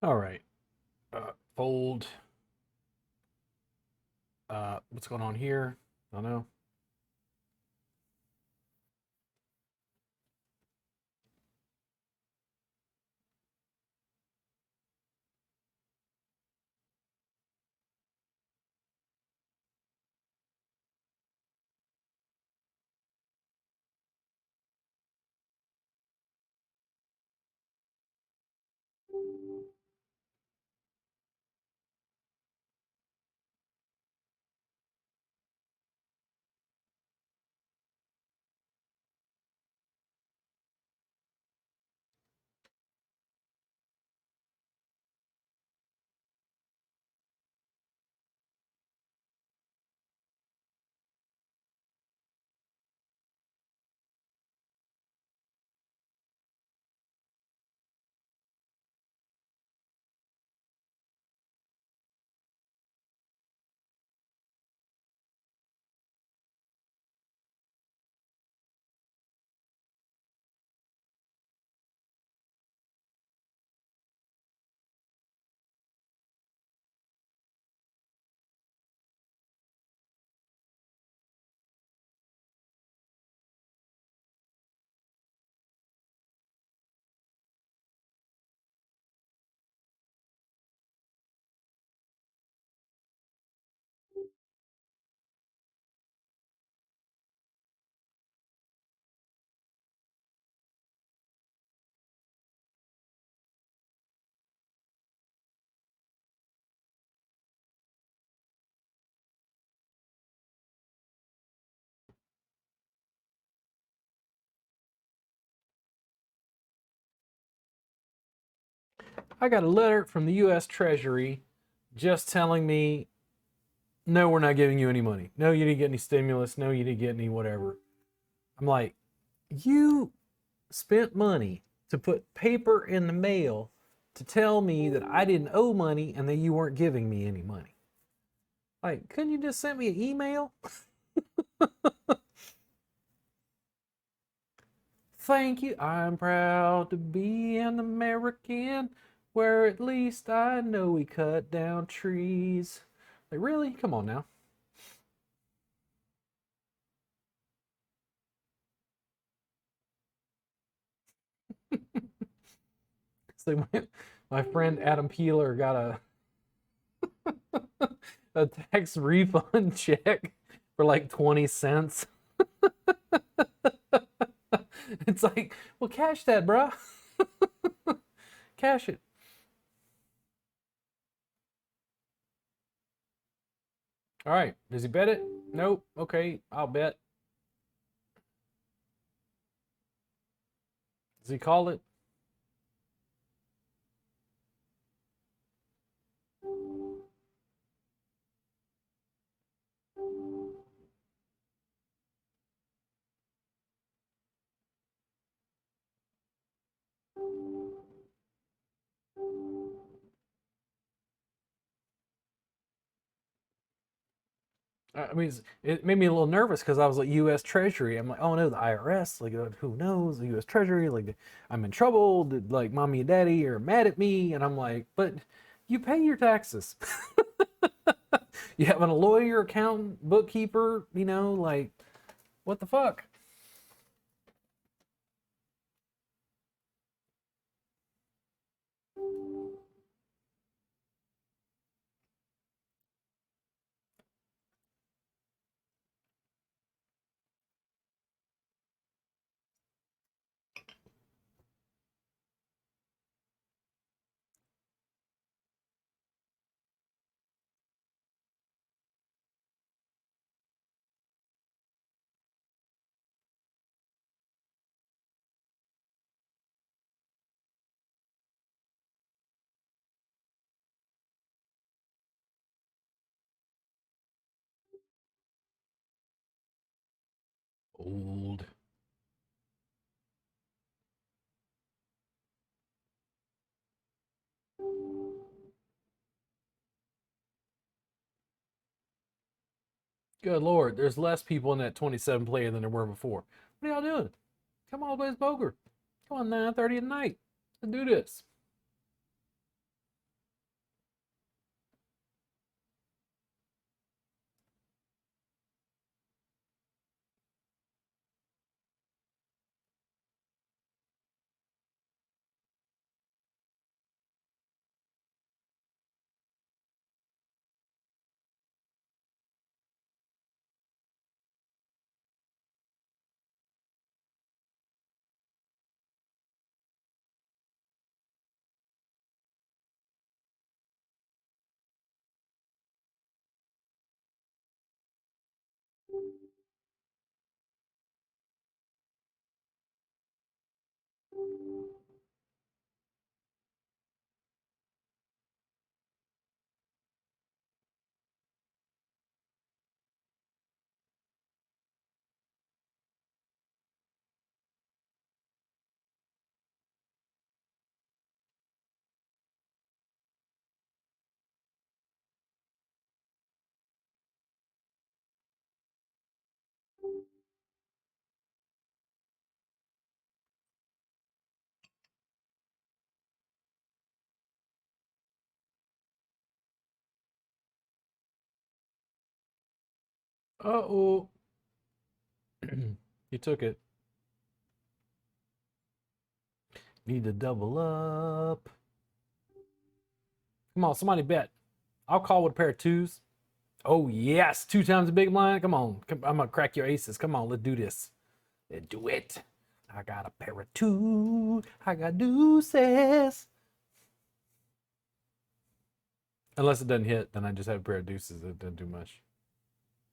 All right. Fold. What's going on here? I don't know. I got a letter from the U.S. Treasury just telling me, no, we're not giving you any money. No, you didn't get any stimulus. No, you didn't get any whatever. I'm like, you spent money to put paper in the mail to tell me that I didn't owe money and that you weren't giving me any money. Like, couldn't you just send me an email? Thank you. I'm proud to be an American where at least I know we cut down trees. Like, really? Come on now. So my friend Adam Peeler got a tax refund check for like 20 cents. It's like, well, cash that, bruh. Cash it. All right. Does he bet it? Nope. Okay, I'll bet. Does he call it? I mean, it made me a little nervous because I was like U.S. Treasury. I'm like, oh no, the IRS. Like, who knows? The U.S. Treasury. Like, I'm in trouble. Like, mommy and daddy are mad at me, and I'm like, but you pay your taxes. You have a lawyer, accountant, bookkeeper. Like, what the fuck? Old. Good lord, there's less people in that 27 player than there were before. What are y'all doing? Come all the way to poker. Come on, 9:30 at night. Let's do this. Uh-oh. You took it. Need to double up. Come on, somebody bet. I'll call with a pair of twos. Oh, yes. 2 times the big blind. Come on. I'm going to crack your aces. Come on, let's do this. Let's do it. I got a pair of two. I got deuces. Unless it doesn't hit, then I just have a pair of deuces that doesn't do much.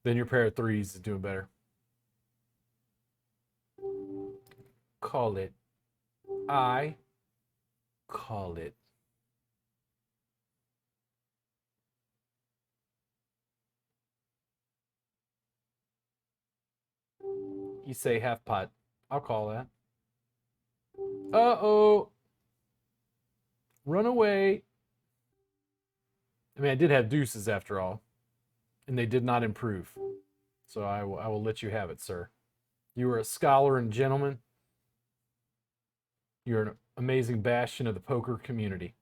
Then your pair of threes is doing better. Call it. I call it. You say half pot. I'll call that. Uh-oh. Run away. I mean, I did have deuces after all, and they did not improve. So I will let you have it, sir. You are a scholar and gentleman. You're an amazing bastion of the poker community.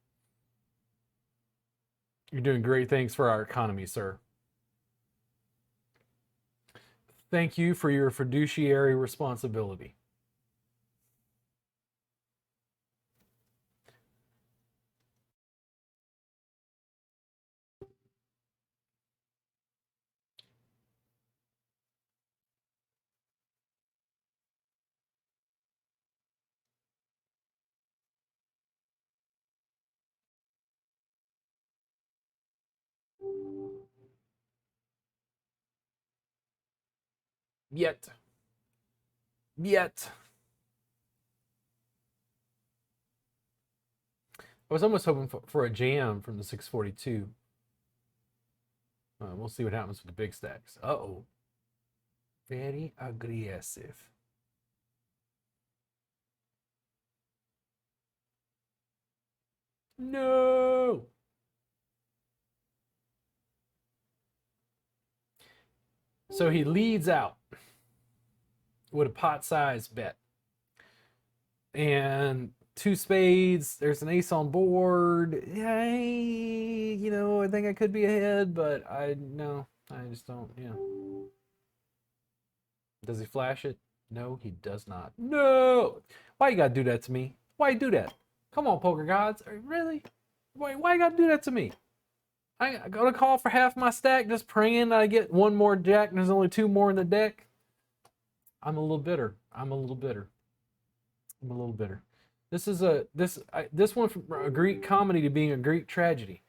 You're doing great things for our economy, sir. Thank you for your fiduciary responsibility. Yet. I was almost hoping for a jam from the 642. We'll see what happens with the big stacks. Uh-oh. Very aggressive. No. So he leads out with a pot size bet. And 2 spades, there's an ace on board. Yeah, I think I could be ahead, but I just don't, Does he flash it? No, he does not. No! Why you gotta do that to me? Why you do that? Come on, poker gods. Really? Why you gotta do that to me? I gotta call for half my stack just praying that I get one more jack and there's only 2 more in the deck. I'm a little bitter. This went from a Greek comedy to being a Greek tragedy.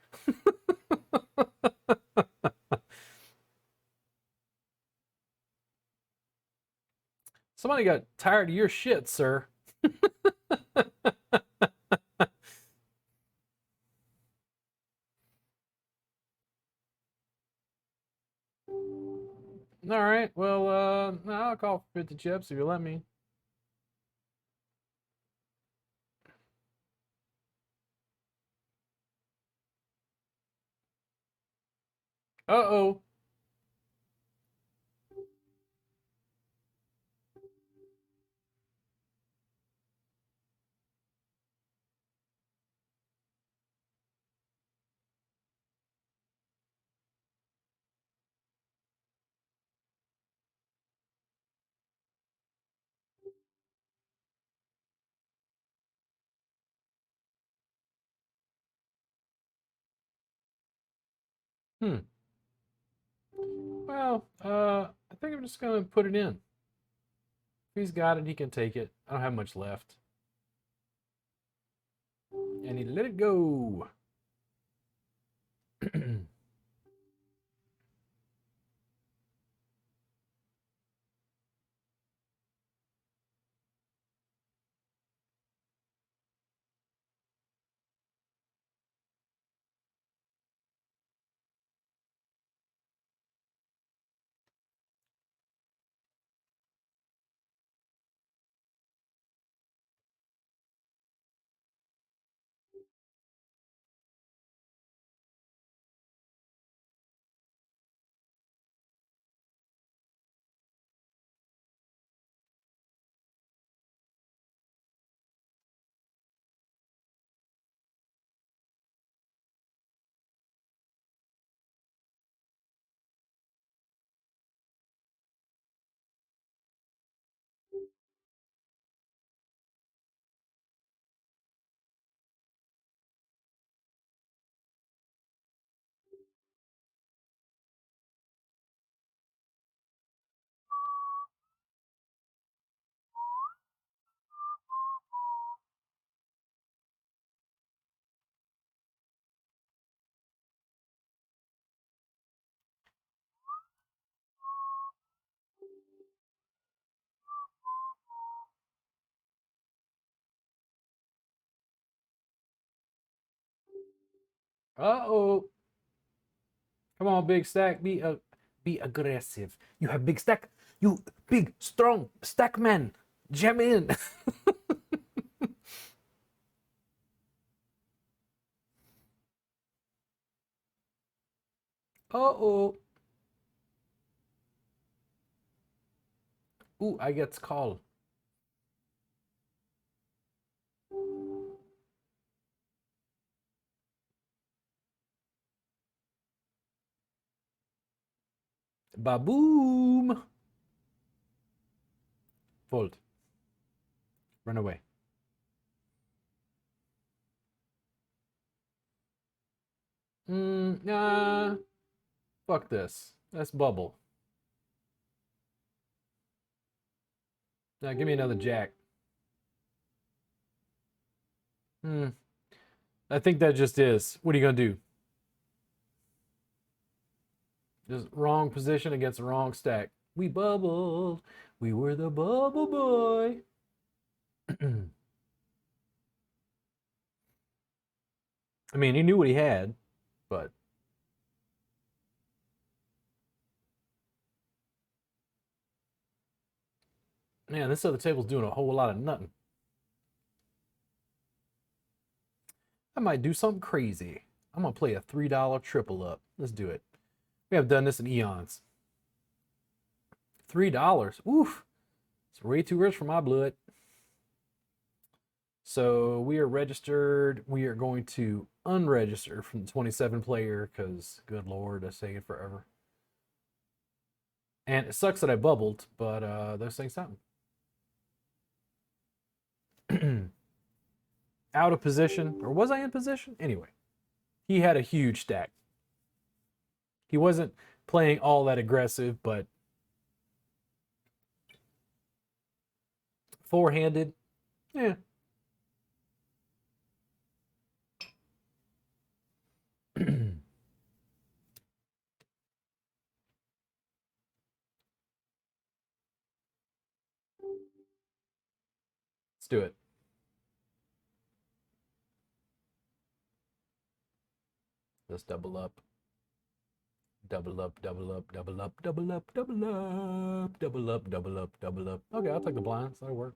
Somebody got tired of your shit, sir. All right. Well, I'll call for 50 chips if you let me. Uh-oh. Hmm. Well, I think I'm just gonna put it in. If he's got it, he can take it. I don't have much left. And he let it go. Uh-oh. Come on, big stack. Be aggressive. You have big stack. You big, strong stack man. Jam in. Uh-oh. Ooh, I get call. Ba-boom. Fold. Run away. Nah. Fuck this. That's bubble. Now give me another jack. Hmm. I think that just is. What are you gonna do? Just wrong position against the wrong stack. We bubbled. We were the bubble boy. I mean, he knew what he had, but man, this other table's doing a whole lot of nothing. I might do something crazy. I'm gonna play a $3 triple up. Let's do it. We have done this in eons. $3. Oof. It's way too rich for my blood. So we are registered. We are going to unregister from the 27 player because, good lord, that's taking forever. And it sucks that I bubbled, but those things happen. Out of position, or was I in position? Anyway, he had a huge stack. He wasn't playing all that aggressive, but four-handed, yeah. Let's do it. Let's double up. Double up, double up, double up, double up, double up, double up, double up, double up. Okay, I'll take the blinds. That'll work.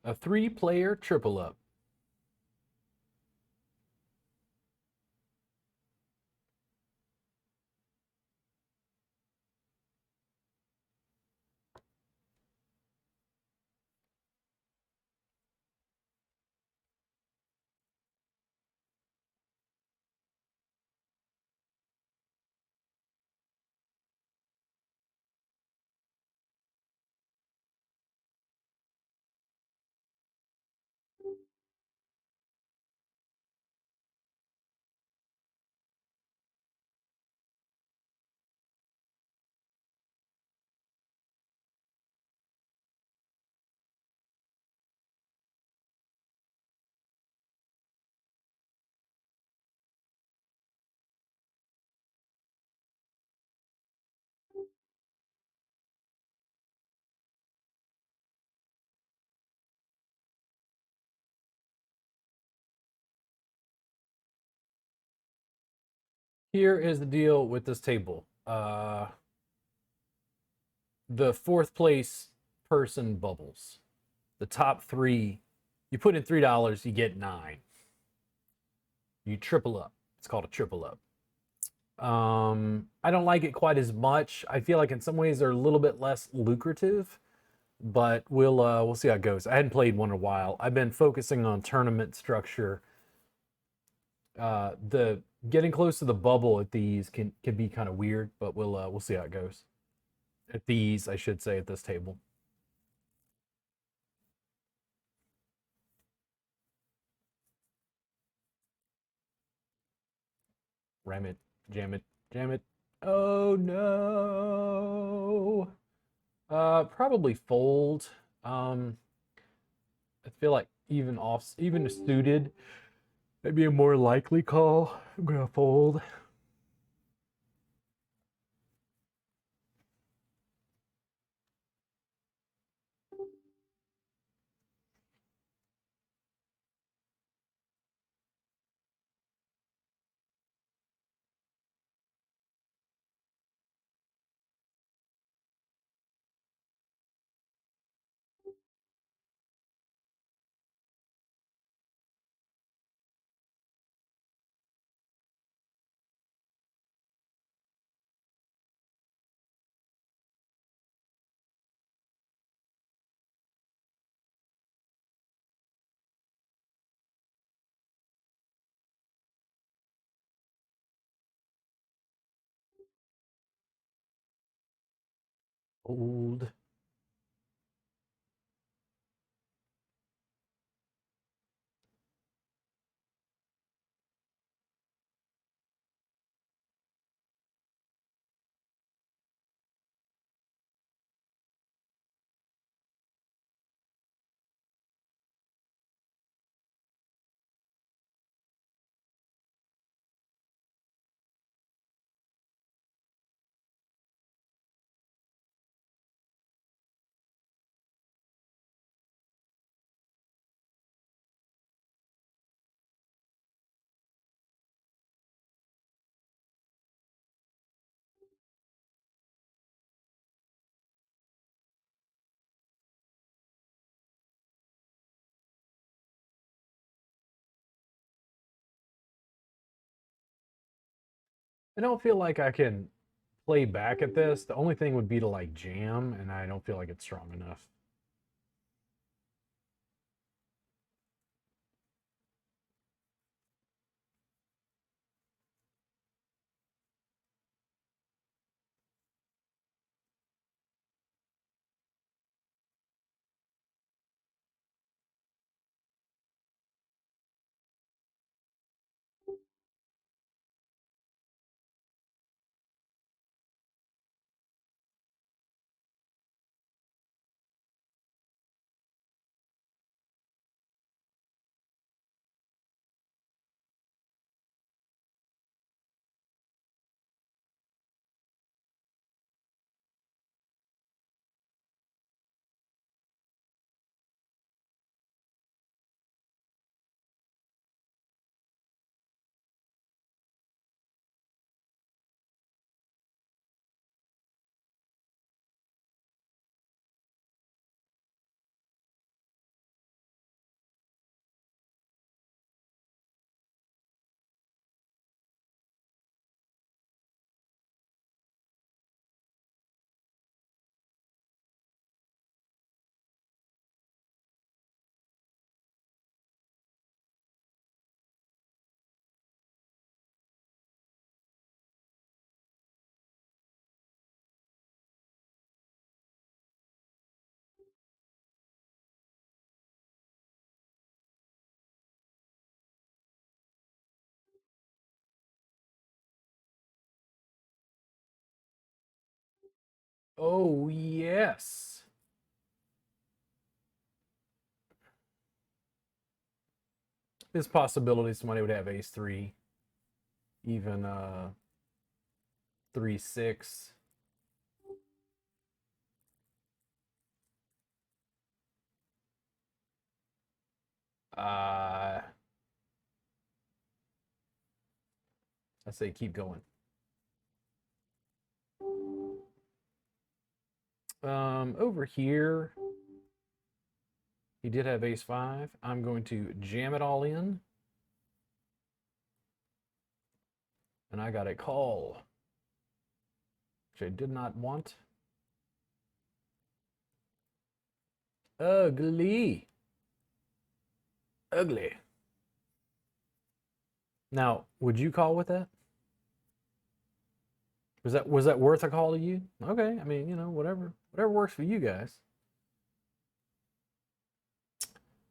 A three-player triple up. Here is the deal with this table. The fourth place person bubbles. The top three, you put in $3, you get 9. You triple up. It's called a triple up. I don't like it quite as much. I feel like in some ways they're a little bit less lucrative, but we'll see how it goes. I hadn't played one in a while. I've been focusing on tournament structure. The getting close to the bubble at these can be kind of weird, but we'll see how it goes. At these, I should say, at this table. Ram it, jam it, jam it. Oh no. Probably fold. I feel like even suited, maybe a more likely call. I'm gonna fold. Old. I don't feel like I can play back at this. The only thing would be to like jam, and I don't feel like it's strong enough. Oh, yes. There's possibility somebody would have ace three, even 3 6. I say keep going. Over here, he did have ace five. I'm going to jam it all in, and I got a call, which I did not want. Ugly. Ugly. Now, would you call with that? Was that worth a call to you? Okay, I mean, whatever works for you guys.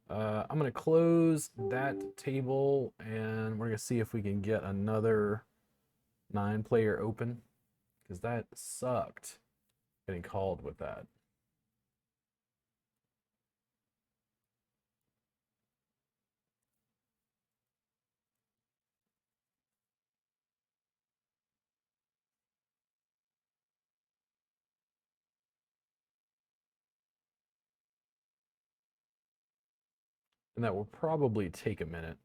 I'm gonna close that table, and we're gonna see if we can get another 9-player open, because that sucked getting called with that. And that will probably take a minute.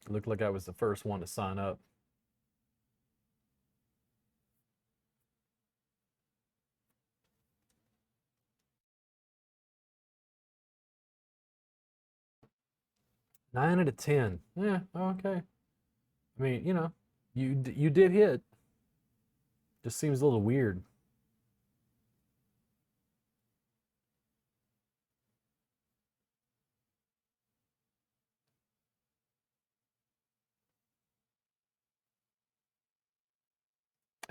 It looked like I was the first one to sign up. Nine out of 10. Yeah, okay. I mean, you did hit. Just seems a little weird.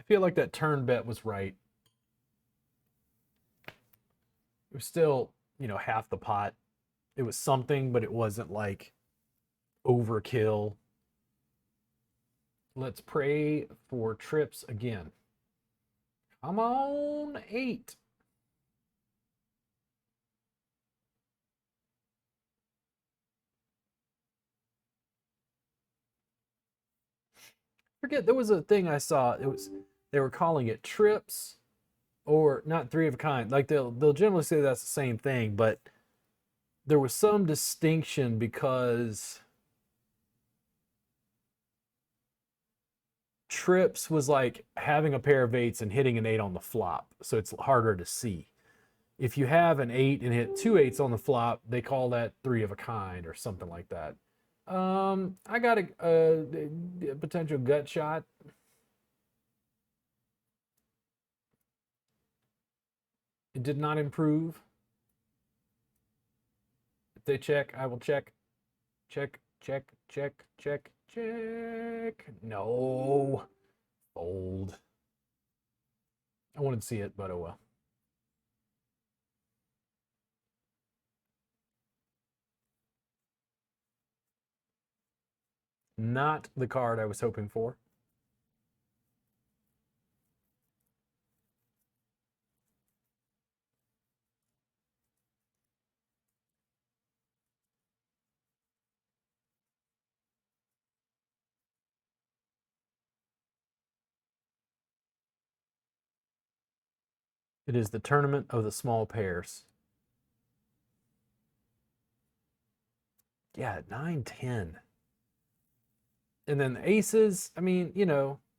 feel like that turn bet was right. It was still, half the pot. It was something, but it wasn't like overkill. Let's pray for trips again. Come on, 8. Forget, there was a thing I saw. They were calling it trips or not three of a kind. Like they'll generally say that's the same thing, but there was some distinction because trips was like having a pair of 8s and hitting an 8 on the flop, so it's harder to see. If you have an 8 and hit 2 8s on the flop, they call that three of a kind or something like that. I got a potential gut shot. It did not improve. If they check, I will check. Check, check, check, check, check. No. Fold. I wanted to see it, but oh well. Not the card I was hoping for. It is the tournament of the small pairs. Yeah, 9, 10. And then the aces, I mean,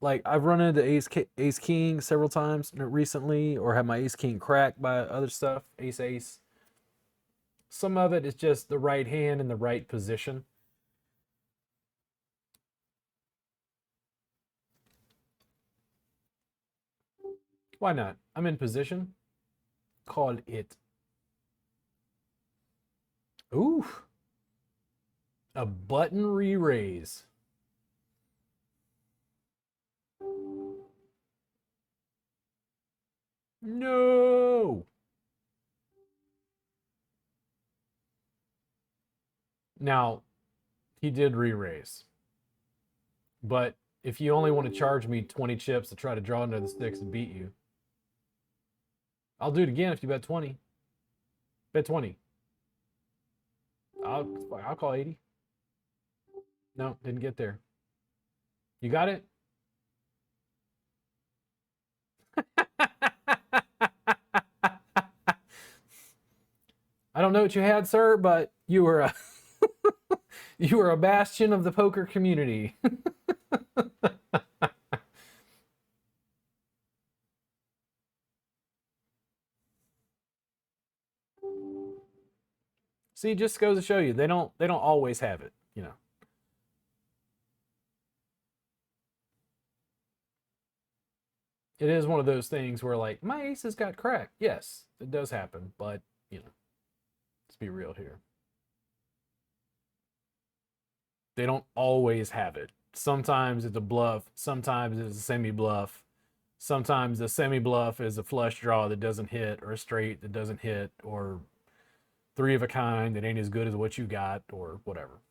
like I've run into ace king several times recently, or had my ace king cracked by other stuff, ace. Some of it is just the right hand in the right position. Why not? I'm in position. Call it. Ooh, a button re-raise. No. Now, he did re-raise. But if you only want to charge me 20 chips to try to draw into the sticks and beat you, I'll do it again if you bet 20. Bet 20. I'll call 80. No, didn't get there. You got it? I don't know what you had, sir, but you were a you were a bastion of the poker community. See, just goes to show you they don't always have it. It is one of those things where like my aces got cracked. Yes, it does happen, but let's be real here. They don't always have it. Sometimes it's a bluff, sometimes it's a semi bluff. Sometimes the semi bluff is a flush draw that doesn't hit, or a straight that doesn't hit, or three of a kind that ain't as good as what you got, or whatever.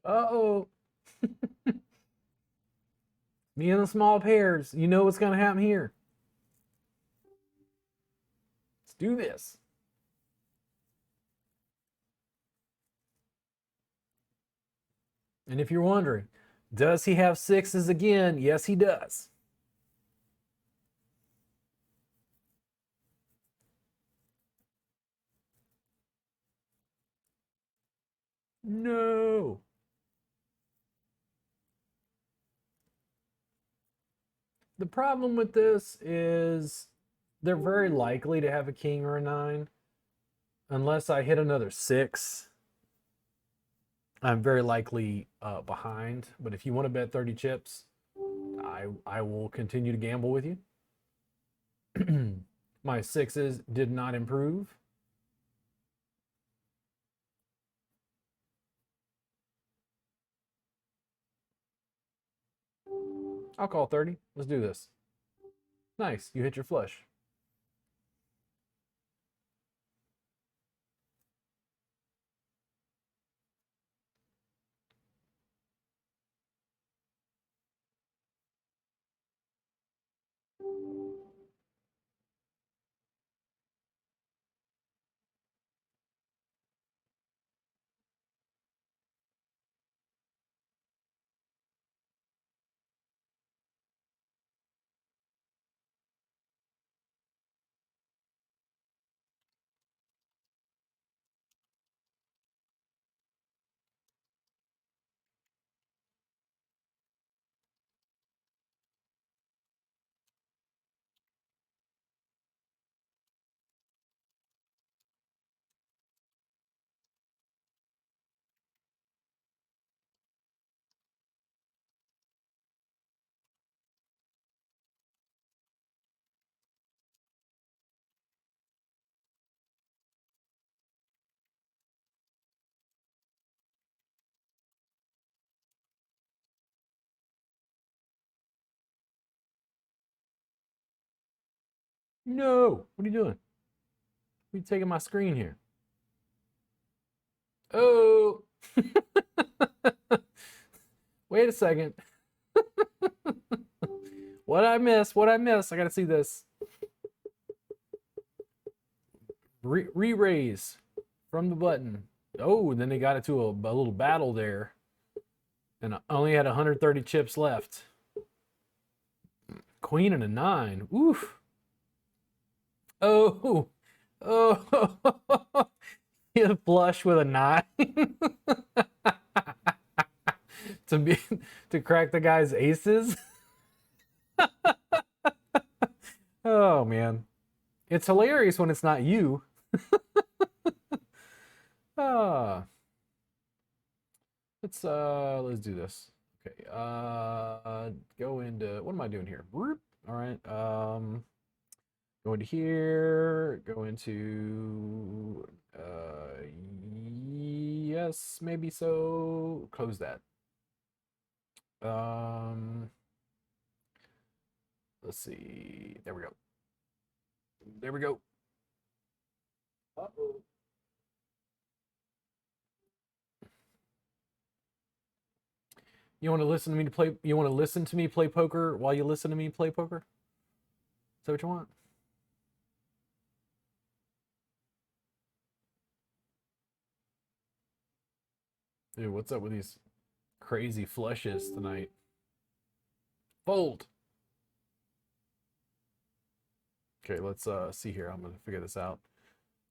Uh-oh. Me and the small pairs. You know what's going to happen here. Let's do this. And if you're wondering, does he have sixes again? Yes, he does. No. The problem with this is they're very likely to have a king or a nine. Unless I hit another six, I'm very likely behind. But if you want to bet 30 chips, I will continue to gamble with you. My sixes did not improve. I'll call 30. Let's do this. Nice. You hit your flush. No. What are you doing? You taking my screen here? Oh. Wait a second. What I miss? What I miss? I gotta see this. Re-raise from the button. Oh, and then they got into a little battle there. And I only had 130 chips left. Queen and a nine. Oof. Oh. Oh. You flush with a nine. to be to crack the guy's aces. Oh man. It's hilarious when it's not you. Ah. Let's do this. Okay. Go into what am I doing here? All right. Go into here. Go into yes, maybe so. Close that. Um let's see. There we go. There we go. Uh-oh. You want to listen to me to play? You want to listen to me play poker while you listen to me play poker? Is that what you want? Dude, what's up with these crazy flushes tonight? Fold. Okay, let's see here. I'm gonna figure this out.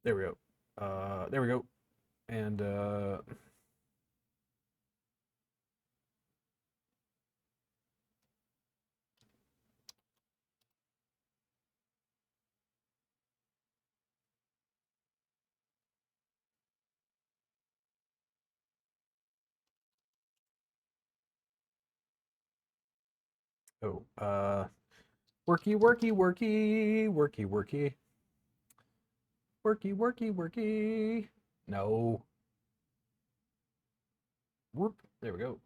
There we go. There we go. And oh, worky, worky, worky, worky, worky, worky, worky, worky. No. Whoop. There we go.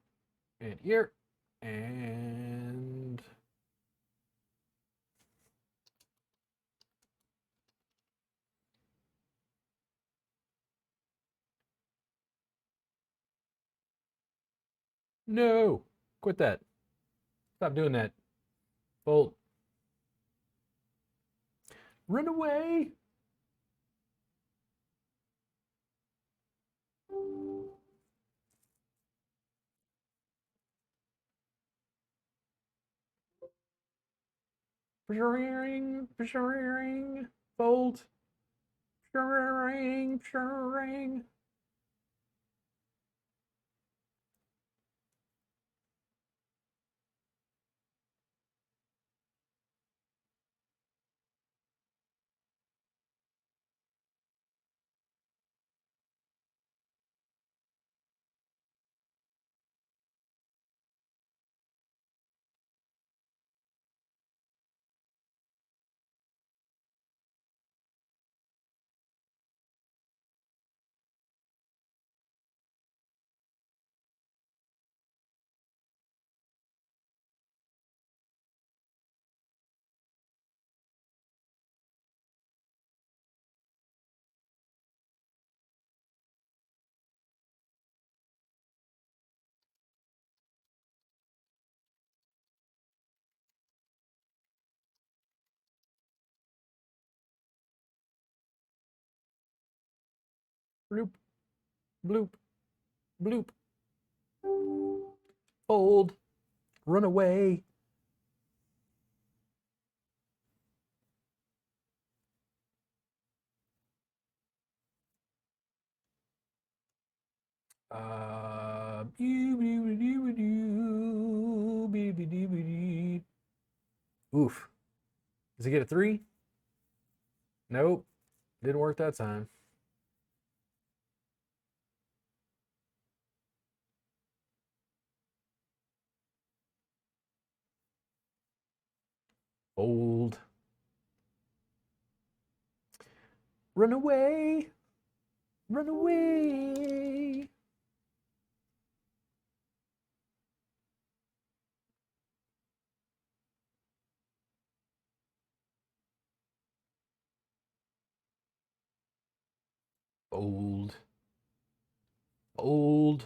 And here. And no. Quit that. Stop doing that. Fold. Run away. Fold. Ring. Bloop, bloop, bloop. Fold. Run away. Oof. Does he get a 3? Nope. Didn't work that time. Fold. Run away. Run away. Fold. Fold.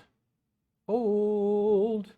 Fold.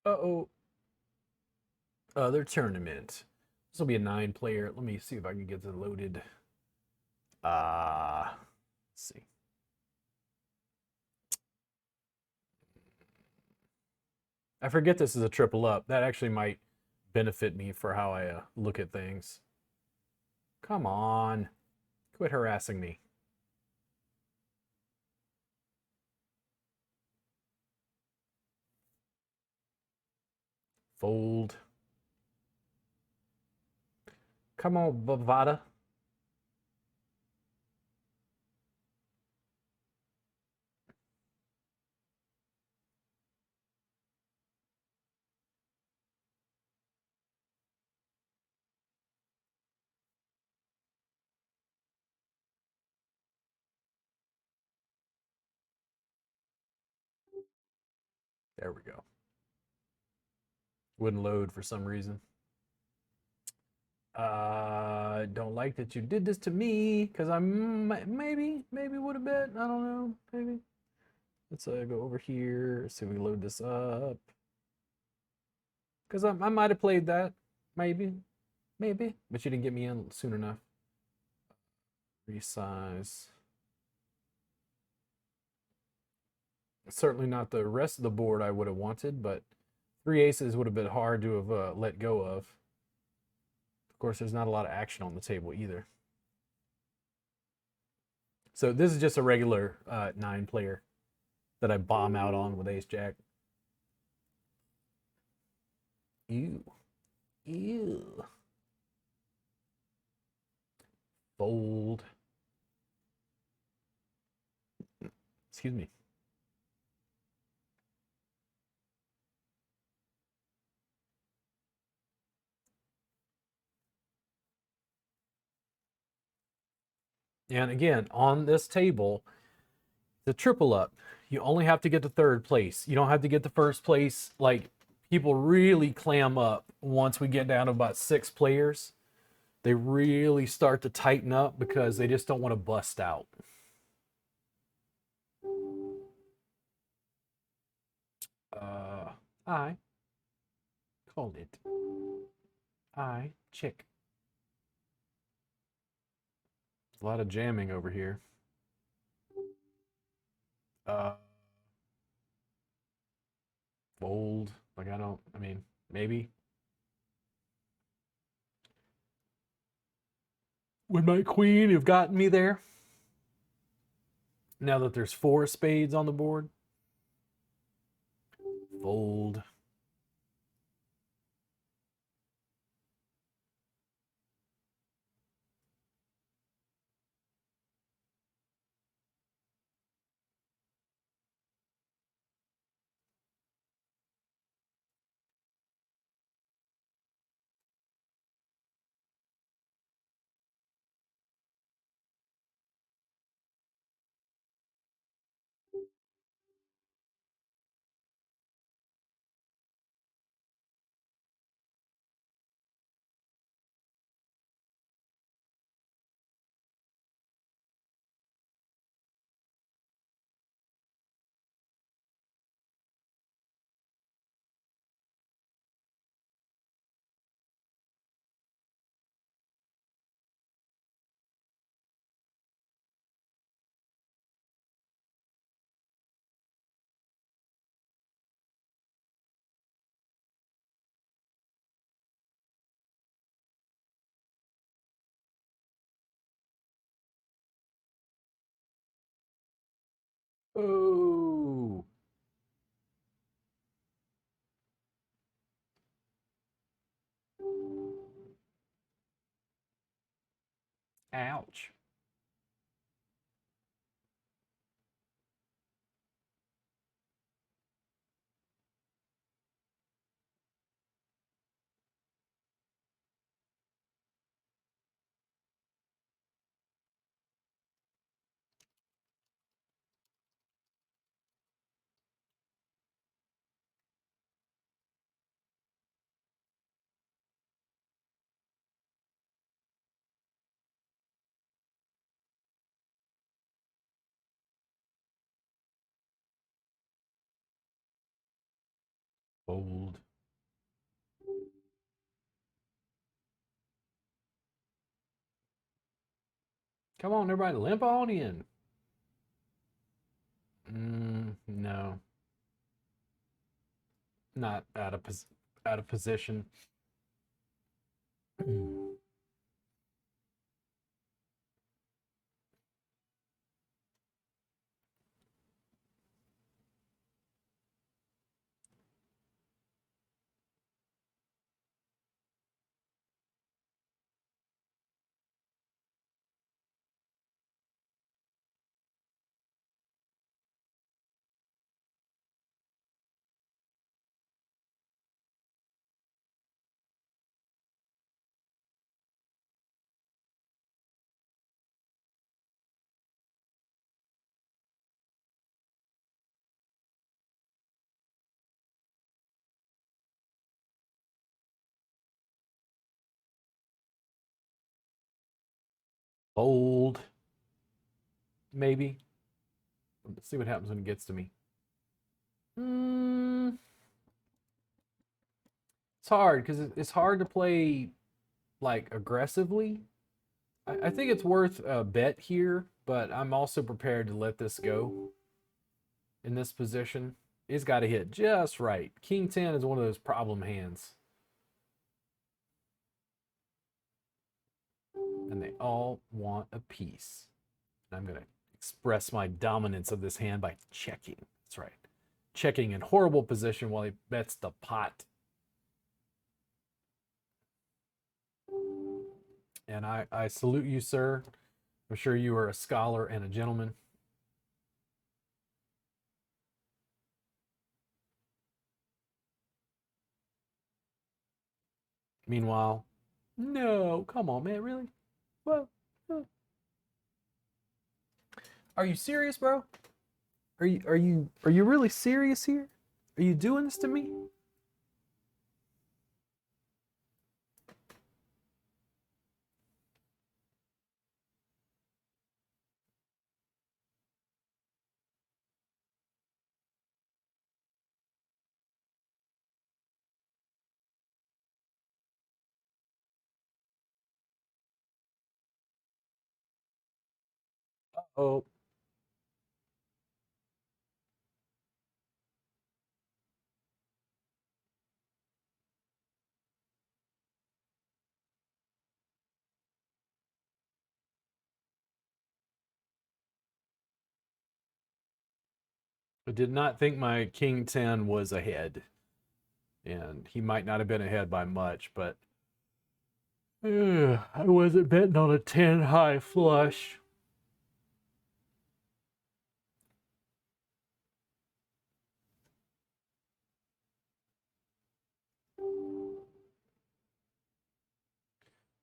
Uh-oh. Other tournament. This will be a 9-player. Let me see if I can get it loaded. Let's see. I forget this is a triple up. That actually might benefit me for how I look at things. Come on. Quit harassing me. Fold. Come on, Bovada. There we go. Wouldn't load for some reason. Don't like that you did this to me because I maybe would have bet. I don't know. Maybe. Let's go over here. See if we load this up. Because I might have played that. Maybe. But you didn't get me in soon enough. Resize. Certainly not the rest of the board I would have wanted, but 3 aces would have been hard to have let go of. Of course, there's not a lot of action on the table either. So this is just a regular 9-player that I bomb out on with ace jack. Ew. Fold. Excuse me. And again, on this table, the triple up, you only have to get to 3rd place. You don't have to get to 1st place. Like, people really clam up once we get down to about 6 players. They really start to tighten up because they just don't want to bust out. I called it. I chick. There's a lot of jamming over here. Fold. Like, I mean, maybe. Would my queen have gotten me there? Now that there's 4 spades on the board. Fold. Oh. Ouch. Fold. Come on, everybody, limp on in. No, not out of position. Fold. Maybe. Let's see what happens when it gets to me. It's hard because it's hard to play like aggressively. I think it's worth a bet here, but I'm also prepared to let this go in this position. It's got to hit just right. King 10 is one of those problem hands. And they all want a piece. I'm going to express my dominance of this hand by checking. That's right. Checking in horrible position while he bets the pot. And I salute you, sir. I'm sure you are a scholar and a gentleman. Meanwhile, no, come on, man, really? Well, are you serious, bro? Are you really serious here? Are you doing this to me? Oh, I did not think my king 10 was ahead, and he might not have been ahead by much, but I wasn't betting on a 10 high flush.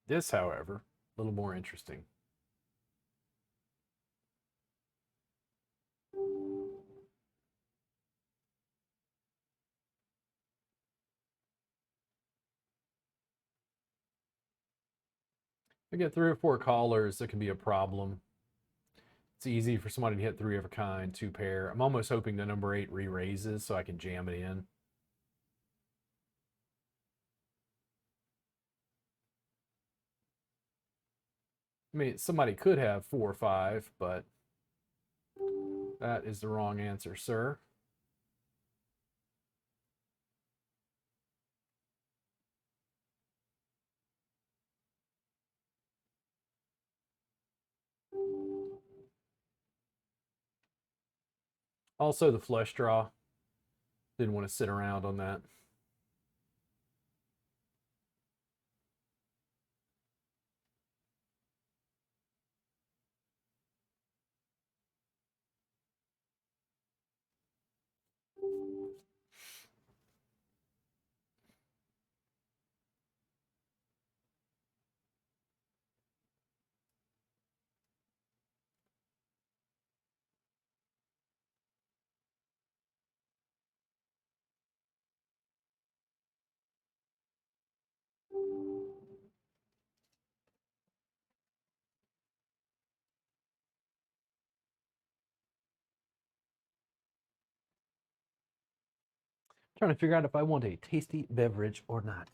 This, however, a little more interesting. I get 3 or 4 callers, it can be a problem. It's easy for somebody to hit 3 of a kind, 2 pair. I'm almost hoping the number 8 re-raises so I can jam it in. I mean, somebody could have 4 or 5, but that is the wrong answer, sir. Also, the flush draw. Didn't want to sit around on that. Trying to figure out if I want a tasty beverage or not.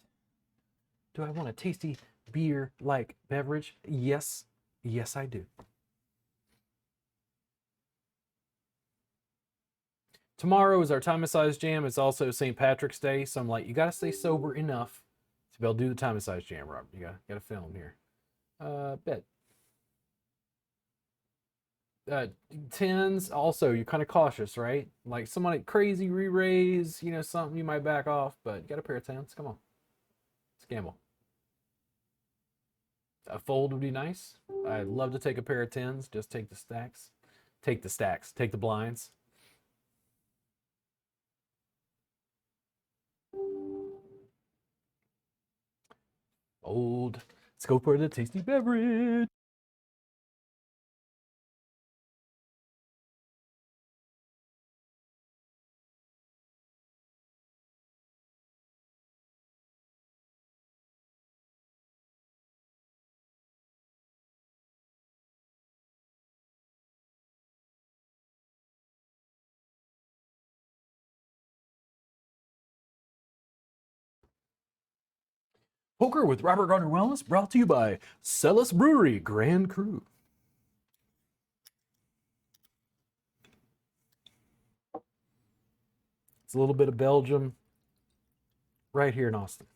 Do I want a tasty beer like beverage? Yes. Yes, I do. Tomorrow is our time of size jam. It's also St. Patrick's Day, so I'm like, you gotta stay sober enough to be able to do the time of size jam, Robert. You gotta film here. Bet. uh, Tens also, you're kind of cautious, right? Like somebody crazy re-raise, something you might back off, but you got a pair of tens. Come on, let's gamble. A fold would be nice. I'd love to take a pair of tens. Just take the stacks. Take the stacks. Take the blinds. Old. Let's go for the tasty beverage. Poker with Robert Gardner Wellness, brought to you by Celis Brewery Grand Cru. It's a little bit of Belgium right here in Austin.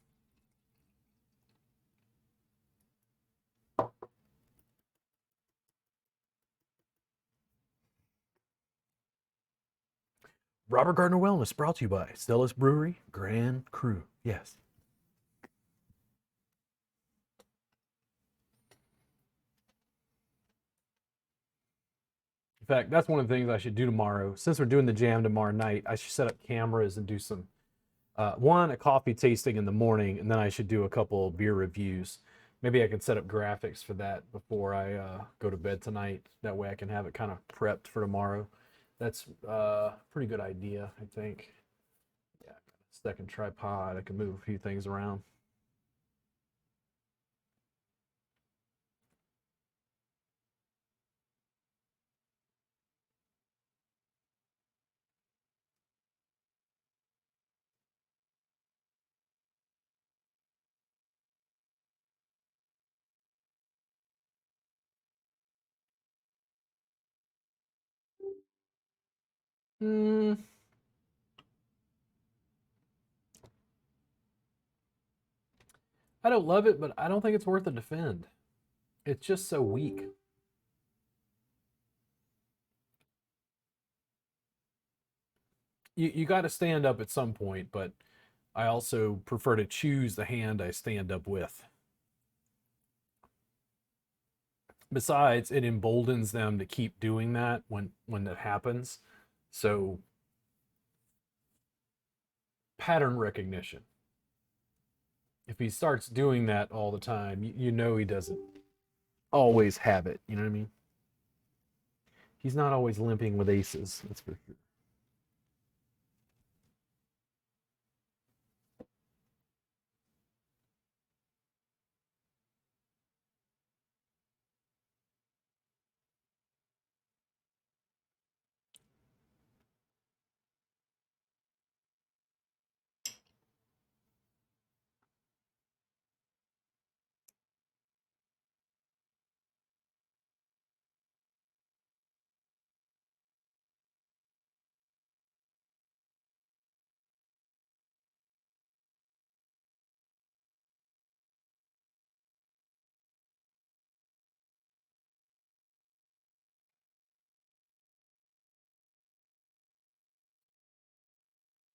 Robert Gardner Wellness, brought to you by Celis Brewery Grand Cru. Yes. In fact, that's one of the things I should do tomorrow. Since we're doing the jam tomorrow night, I should set up cameras and do some a coffee tasting in the morning, and then I should do a couple beer reviews. Maybe I can set up graphics for that before I go to bed tonight. That way I can have it kind of prepped for tomorrow. That's a pretty good idea, I think. Yeah, second tripod. I can move a few things around. Mm, I don't love it, but I don't think it's worth a defend. It's just so weak. You got to stand up at some point, but I also prefer to choose the hand I stand up with. Besides, it emboldens them to keep doing that when that happens. So pattern recognition. If he starts doing that all the time, you know he doesn't always have it. You know what I mean? He's not always limping with aces. That's for sure.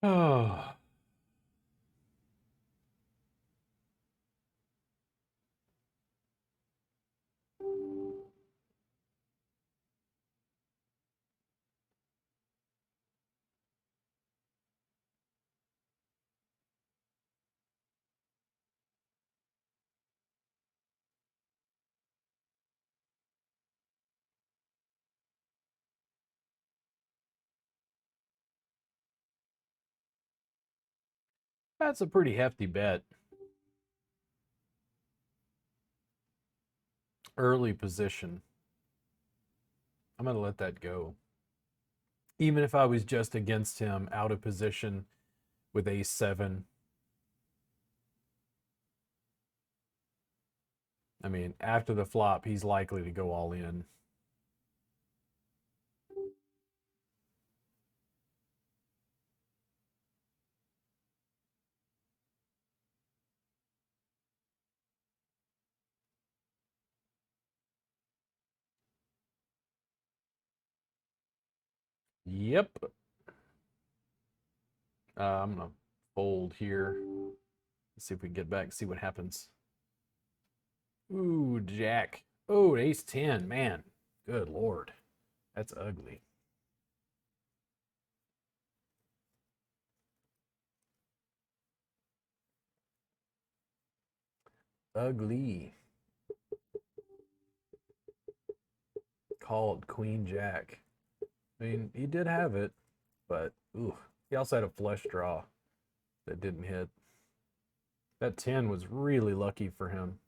Oh, that's a pretty hefty bet. Early position. I'm gonna let that go. Even if I was just against him out of position with ace seven, I mean, after the flop, he's likely to go all in. Yep. I'm gonna fold here. Let's see if we can get back. See what happens. Ooh, Jack. Oh, ace 10. Man, good lord. That's ugly. Ugly. Called Queen Jack. I mean, he did have it, but ooh, he also had a flush draw that didn't hit. That 10 was really lucky for him.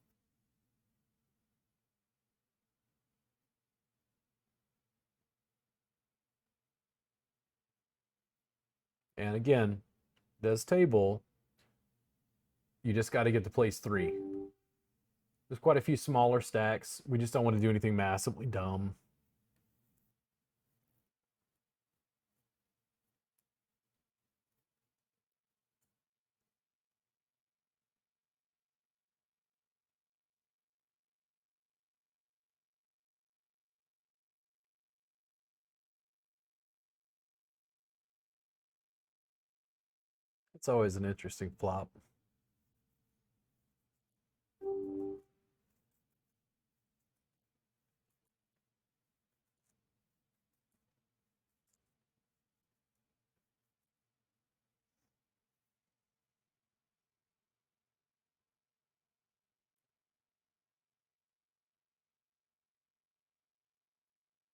And again, this table, you just got to get to place three. There's quite a few smaller stacks. We just don't want to do anything massively dumb. It's always an interesting flop.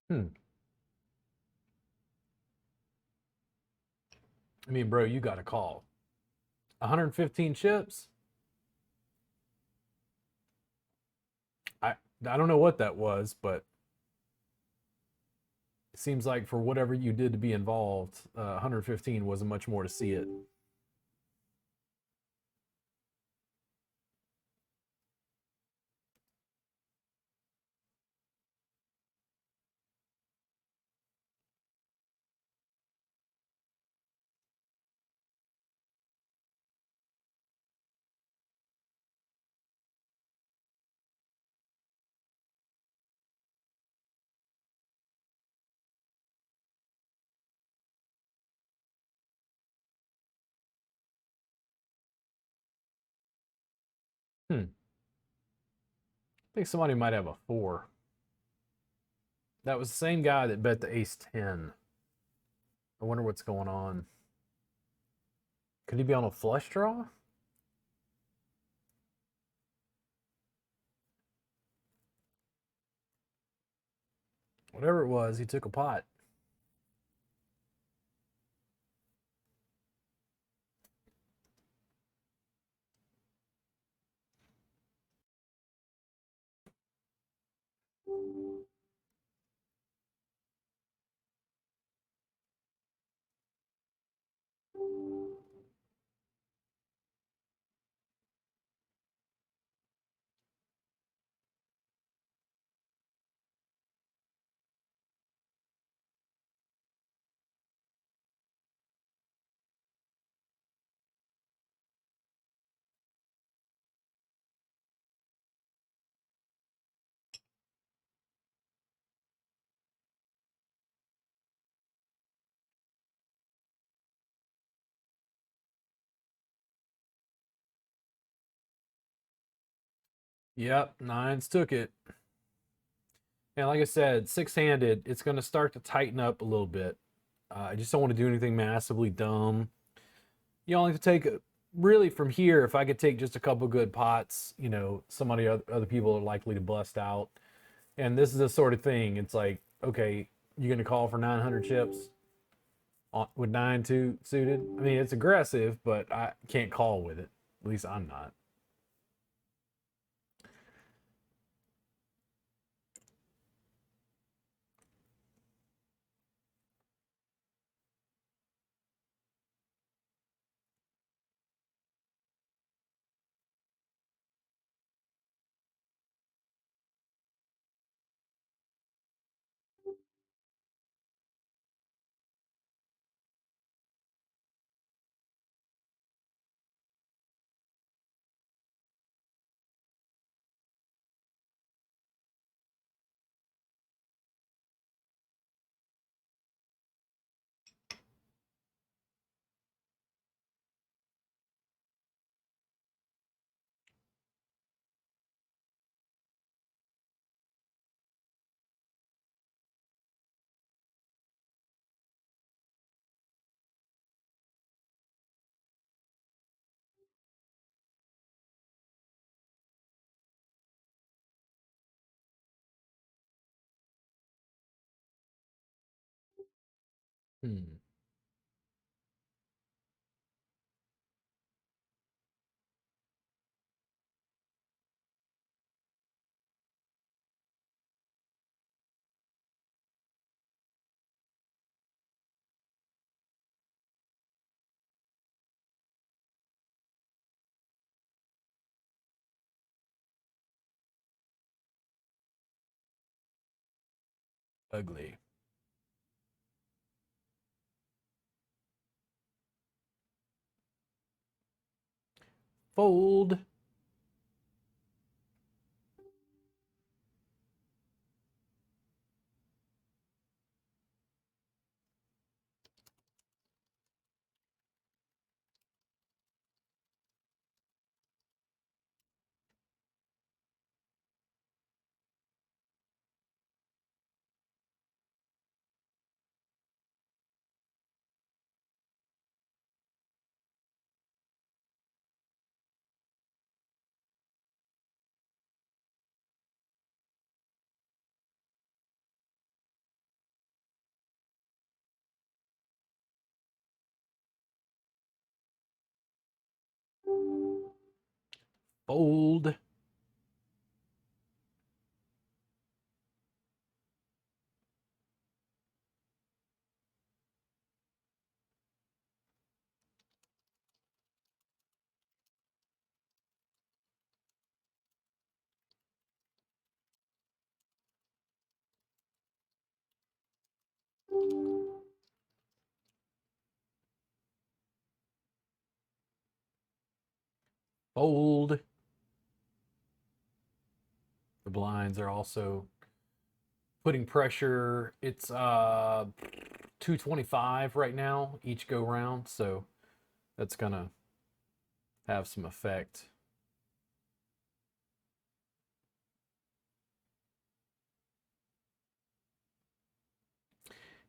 Hmm. I mean, bro, you got a call. 115 chips? I I don't know what that was, but it seems like for whatever you did to be involved, 115 wasn't much more to see it. I think somebody might have a 4. That was the same guy that bet the ace 10. I wonder what's going on. Could he be on a flush draw? Whatever it was, he took a pot. Yep, nines took it. And like I said, six-handed, it's going to start to tighten up a little bit. I just don't want to do anything massively dumb. You only have to take really from here. If I could take just a couple good pots, somebody other people are likely to bust out. And this is the sort of thing. It's like, okay, you're going to call for 900 chips with 9-2 suited. I mean, it's aggressive, but I can't call with it. At least I'm not. Hmm. Ugly. Fold. Fold. Fold. The blinds are also putting pressure. It's 225 right now each go round, so that's gonna have some effect.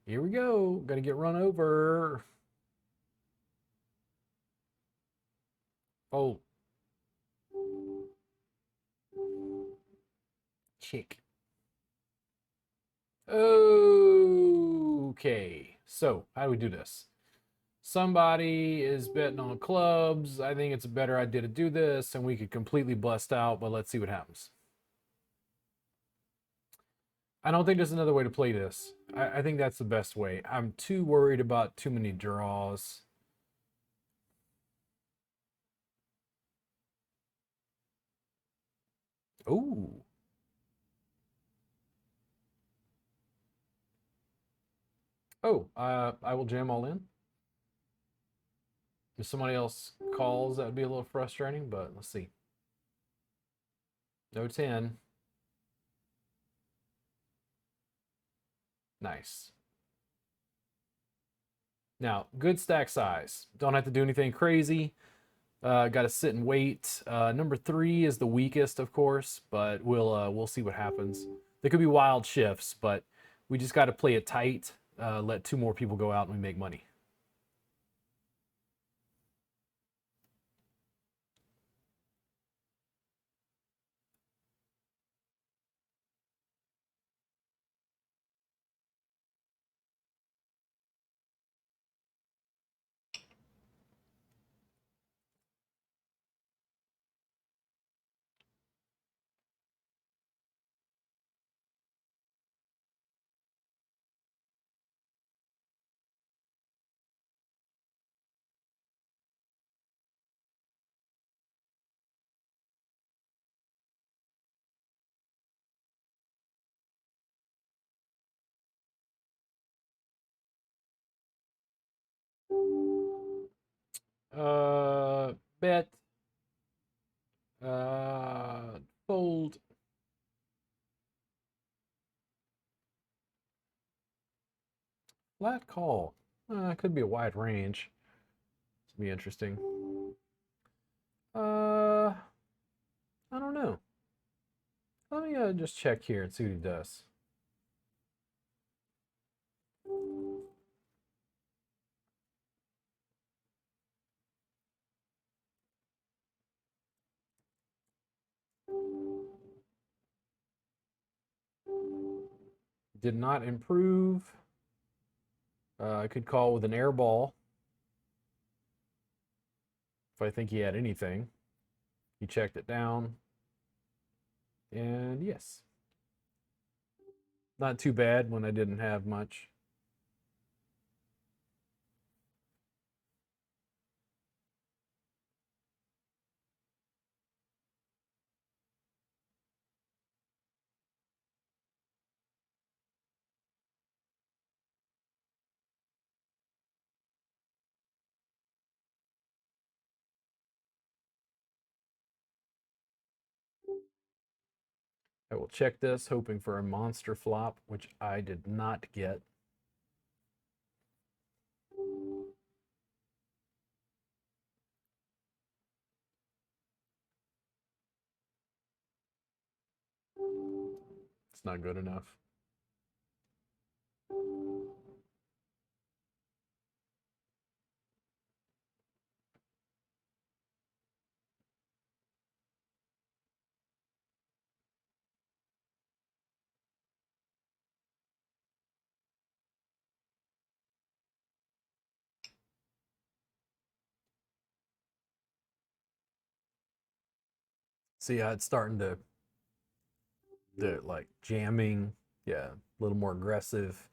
Here we go. Gonna get run over. Oh, chick. Okay. So, how do we do this? Somebody is betting on clubs. I think it's a better idea to do this, and we could completely bust out, but let's see what happens. I don't think there's another way to play this. I think that's the best way. I'm too worried about too many draws. Ooh. Oh, I will jam all in. If somebody else calls, that would be a little frustrating, but let's see. No 10. Nice. Now, good stack size. Don't have to do anything crazy. Got to sit and wait. Number 3 is the weakest, of course, but we'll see what happens. There could be wild shifts, but we just got to play it tight. Let 2 more people go out and we make money. Bet. Fold. Flat call. Could be a wide range. This will be interesting. I don't know. Let me just check here and see what he does. Did not improve. I could call with an air ball if I think he had anything. He checked it down. And yes, not too bad when I didn't have much. I will check this, hoping for a monster flop, which I did not get. It's not good enough. See how it's starting to the like jamming. Yeah, a little more aggressive.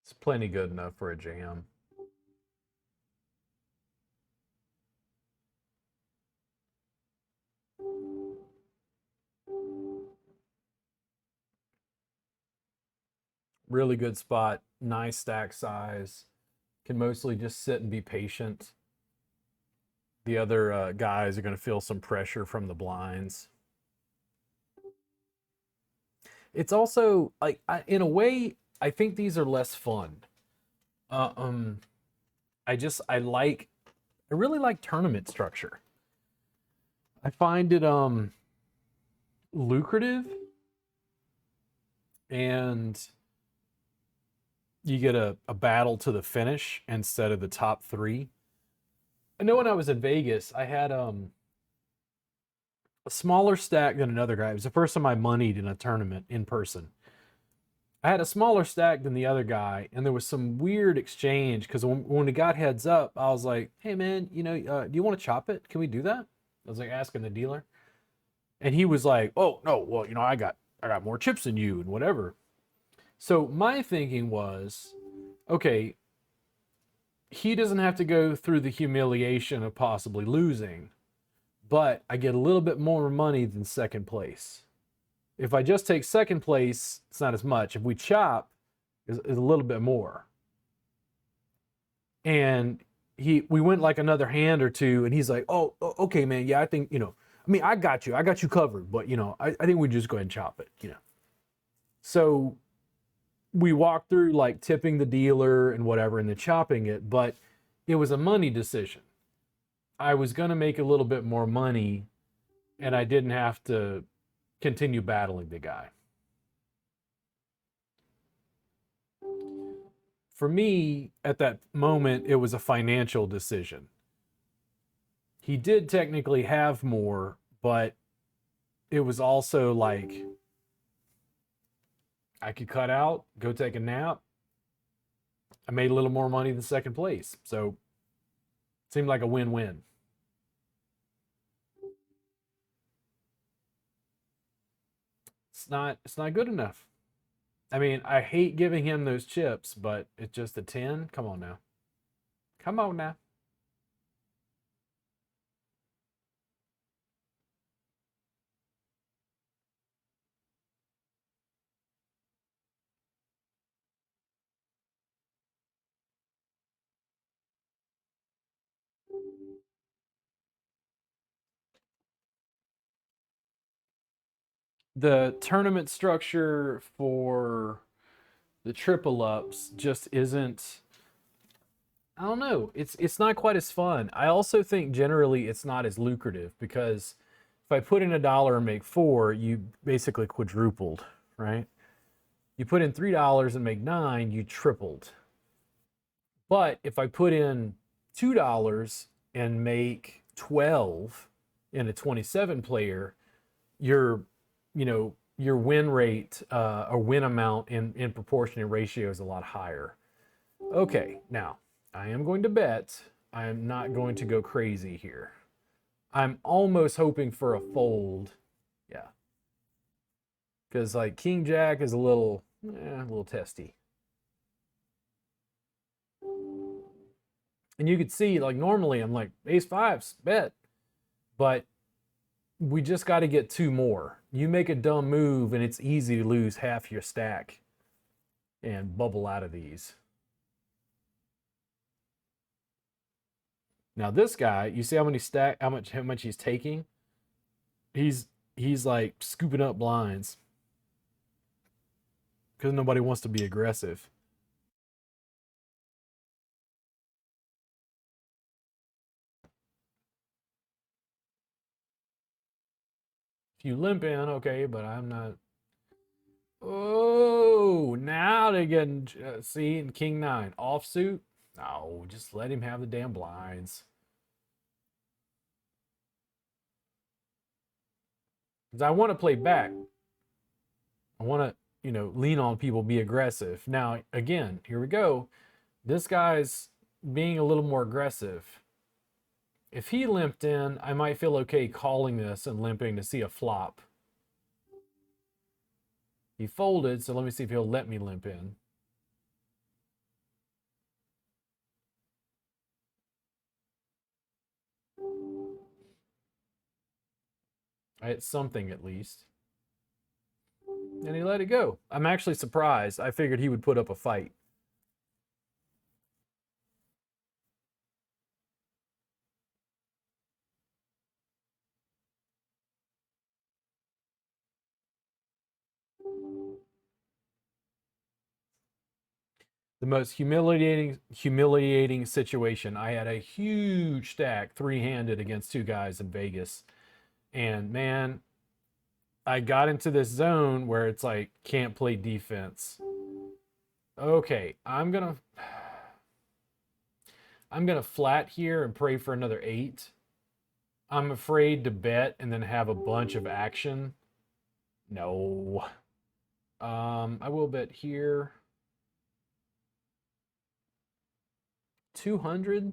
It's plenty good enough for a jam. Really good spot, nice stack size. Can mostly just sit and be patient. The other guys are going to feel some pressure from the blinds. It's also like in a way, I think these are less fun. Uh, um, I really like tournament structure. I find it lucrative, and you get a battle to the finish instead of the top three. I know when I was in Vegas, I had a smaller stack than another guy. It was the first time I moneyed in a tournament in person. I had a smaller stack than the other guy, and there was some weird exchange because when it got heads up, I was like, "Hey man, do you want to chop it? Can we do that?" I was like asking the dealer, and he was like, "Oh no, well, I got more chips than you and whatever." So my thinking was, okay, he doesn't have to go through the humiliation of possibly losing, but I get a little bit more money than second place. If I just take second place, it's not as much. If we chop, is a little bit more. And we went like another hand or two, and he's like, "Oh, okay, man. Yeah, I think I mean, I got you covered, but I think we just go ahead and chop it. So we walked through like tipping the dealer and whatever, and then chopping it, but it was a money decision. I was gonna make a little bit more money, and I didn't have to continue battling the guy. For me, at that moment, it was a financial decision. He did technically have more, but it was also like I could cut out, go take a nap. I made a little more money than second place. So it seemed like a win-win. It's not good enough. I mean, I hate giving him those chips, but it's just a 10. Come on now. Come on now. The tournament structure for the triple ups just isn't, I don't know. It's not quite as fun. I also think generally it's not as lucrative because if I put in $1 and make four, you basically quadrupled, right? You put in $3 and make nine, you tripled. But if I put in $2 and make 12 in a 27 player, your your win rate or win amount in proportionate ratio is a lot higher. Okay, now I am going to bet I am not going to go crazy here. I'm almost hoping for a fold. Yeah, because like King Jack is a little testy. And you could see like normally I'm like ace fives bet, but we just got to get two more. You make a dumb move and it's easy to lose half your stack and bubble out of these. Now this guy, you see how much he's taking? He's he's like scooping up blinds because nobody wants to be aggressive. If you limp in, okay, but I'm not. Oh, now they're getting see in King Nine offsuit. No, just let him have the damn blinds. Because I want to play back. I want to lean on people, be aggressive. Now again, here we go. This guy's being a little more aggressive. If he limped in, I might feel okay calling this and limping to see a flop. He folded, so let me see if he'll let me limp in. It's something at least. And he let it go. I'm actually surprised. I figured he would put up a fight. The most humiliating situation. I had a huge stack, three-handed against two guys in Vegas, and man, I got into this zone where it's like can't play defense. Okay, I'm gonna flat here and pray for another 8. I'm afraid to bet and then have a bunch of action. No. I will bet here 200.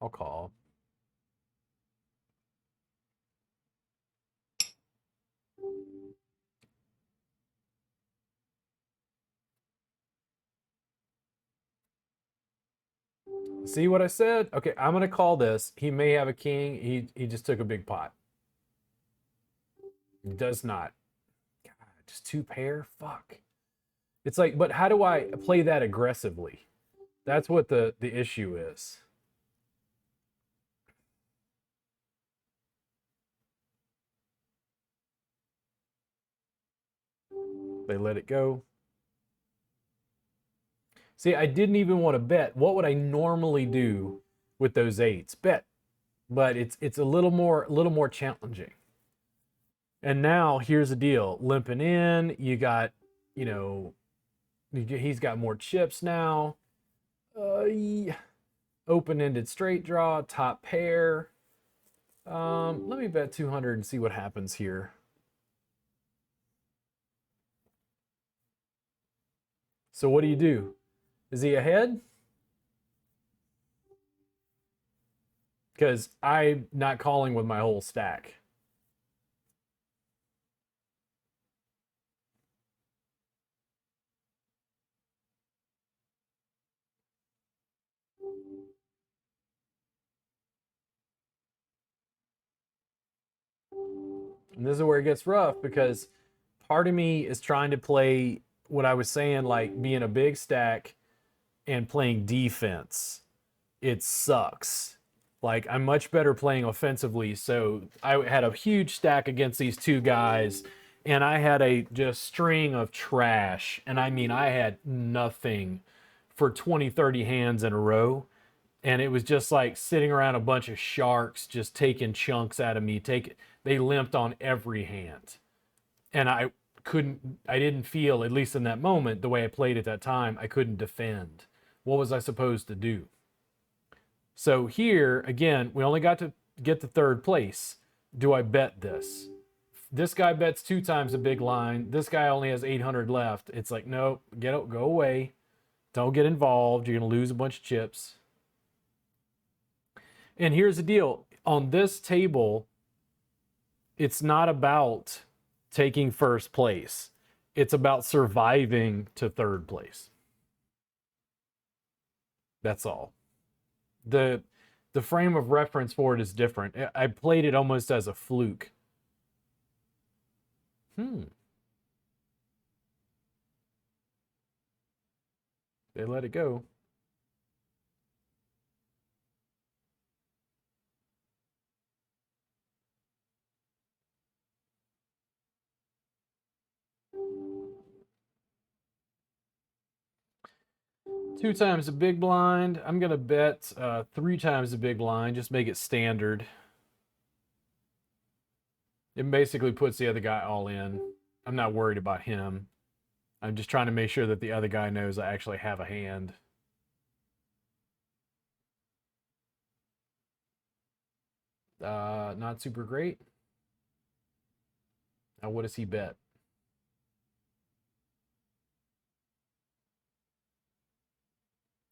I'll call. See what I said? Okay, I'm gonna call this. He may have a king. He just took a big pot. He does not. God, just two pair. Fuck. It's like, but how do I play that aggressively? That's what the issue is. They let it go. See, I didn't even want to bet. What would I normally do with those 8s? Bet. But it's a little more challenging. And now here's the deal. Limping in, you got, you know, he's got more chips now. Yeah. Open-ended straight draw, top pair. Let me bet 200 and see what happens here. So what do you do? Is he ahead? Because I'm not calling with my whole stack. And this is where it gets rough because part of me is trying to play what I was saying, like being a big stack and playing defense. It sucks. Like I'm much better playing offensively. So I had a huge stack against these two guys, and I had a just string of trash. And I mean, I had nothing for 20, 30 hands in a row. And it was just like sitting around a bunch of sharks just taking chunks out of me. They limped on every hand. And I didn't feel, at least in that moment, the way I played at that time, I couldn't defend. What was I supposed to do? So here, again, we only got to get the third place. Do I bet this? This guy bets 2 times the big line. This guy only has 800 left. It's like, nope, go away. Don't get involved. You're going to lose a bunch of chips. And here's the deal. On this table, it's not about taking first place. It's about surviving to third place. That's all. The the frame of reference for it is different. I played it almost as a fluke. Hmm. They let it go. Two times the big blind. I'm gonna bet 3 times the big blind. Just make it standard. It basically puts the other guy all in. I'm not worried about him. I'm just trying to make sure that the other guy knows I actually have a hand. Not super great. Now, what does he bet?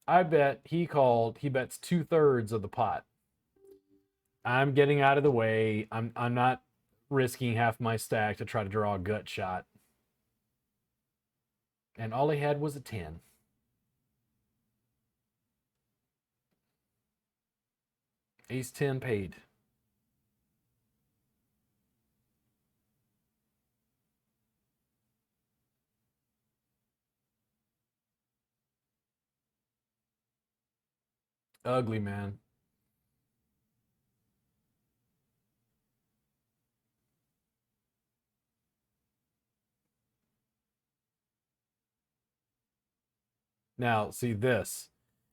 I bet he called. He bets 2/3 of the pot. I'm getting out of the way. I'm not risking half my stack to try to draw a gut shot. And all he had was a 10. Ace 10 paid. Ugly, man. Now, see this.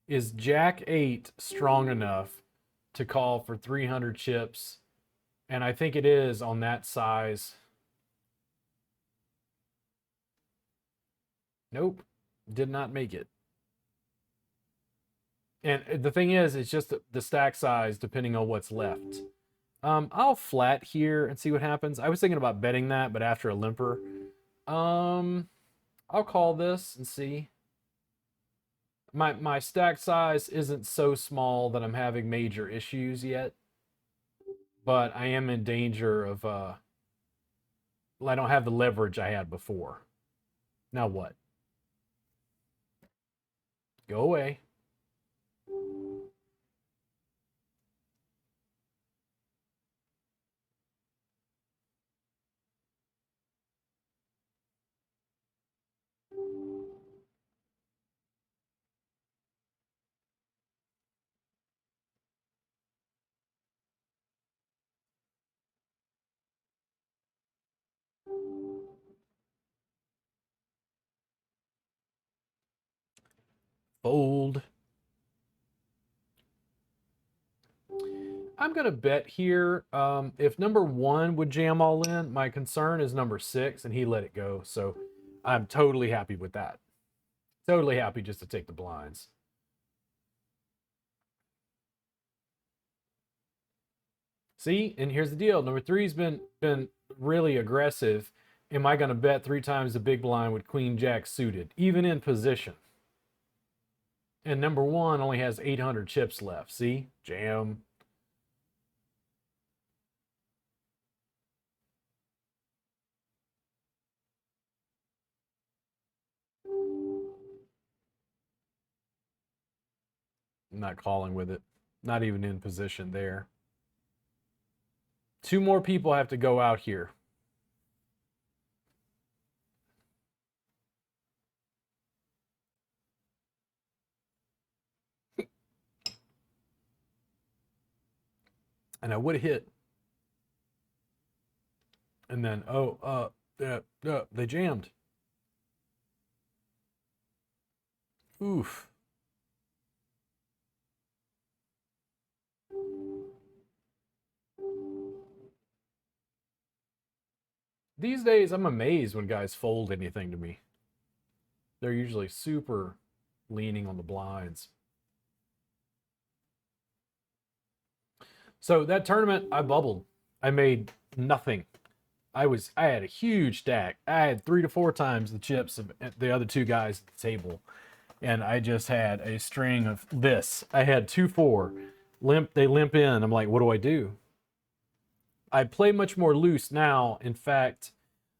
Is Jack 8 strong enough to call for 300 chips? And I think it is on that size. Nope, did not make it. And the thing is, it's just the stack size depending on what's left. I'll flat here and see what happens. I was thinking about betting that, but after a limper. I'll call this and see. My stack size isn't so small that I'm having major issues yet, but I am in danger of I don't have the leverage I had before. Now what? Go away. Fold. I'm going to bet here. If number 1 would jam all in, my concern is number 6, and he let it go. So I'm totally happy with that. Totally happy just to take the blinds. See, and here's the deal. Number 3's been really aggressive. Am I going to bet 3 times the big blind with Queen Jack suited, even in position? And number 1 only has 800 chips left. See? Jam. I'm not calling with it. Not even in position there. 2 more people have to go out here. And I would have hit. And then, they jammed. Oof. These days, I'm amazed when guys fold anything to me. They're usually super leaning on the blinds. So that tournament, I bubbled. I made nothing. I had a huge stack. I had 3 to 4 times the chips of the other 2 guys at the table. And I just had a string of this. I had 2-4. They limp in. I'm like, what do I do? I play much more loose now. In fact,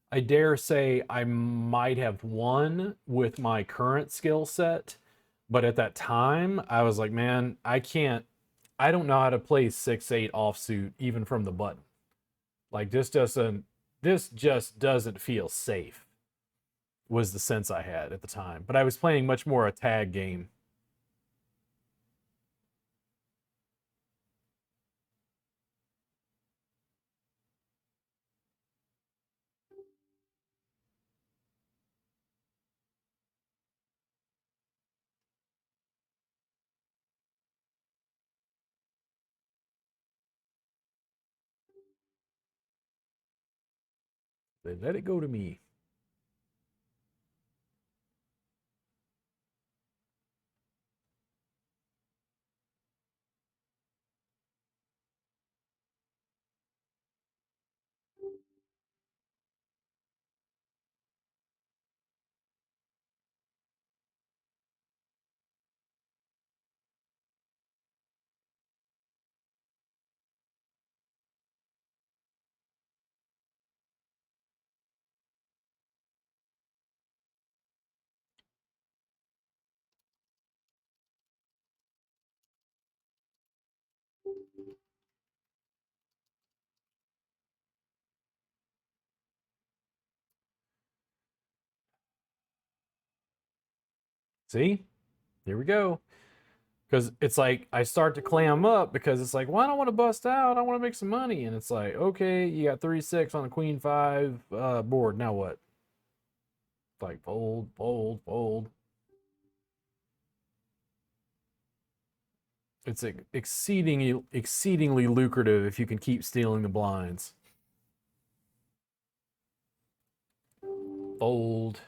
I dare say I might have won with my current skill set. But at that time, I was like, man, I don't know how to play 6-8 offsuit even from the button. Like this just doesn't feel safe, was the sense I had at the time. But I was playing much more a tag game. They let it go to me. See? Here we go. Because it's like I start to clam up because it's like, well, I don't want to bust out. I want to make some money. And it's like, okay, you got 3-6 on a queen 5 board. Now what? It's like fold, fold, fold. It's exceedingly lucrative if you can keep stealing the blinds. Fold.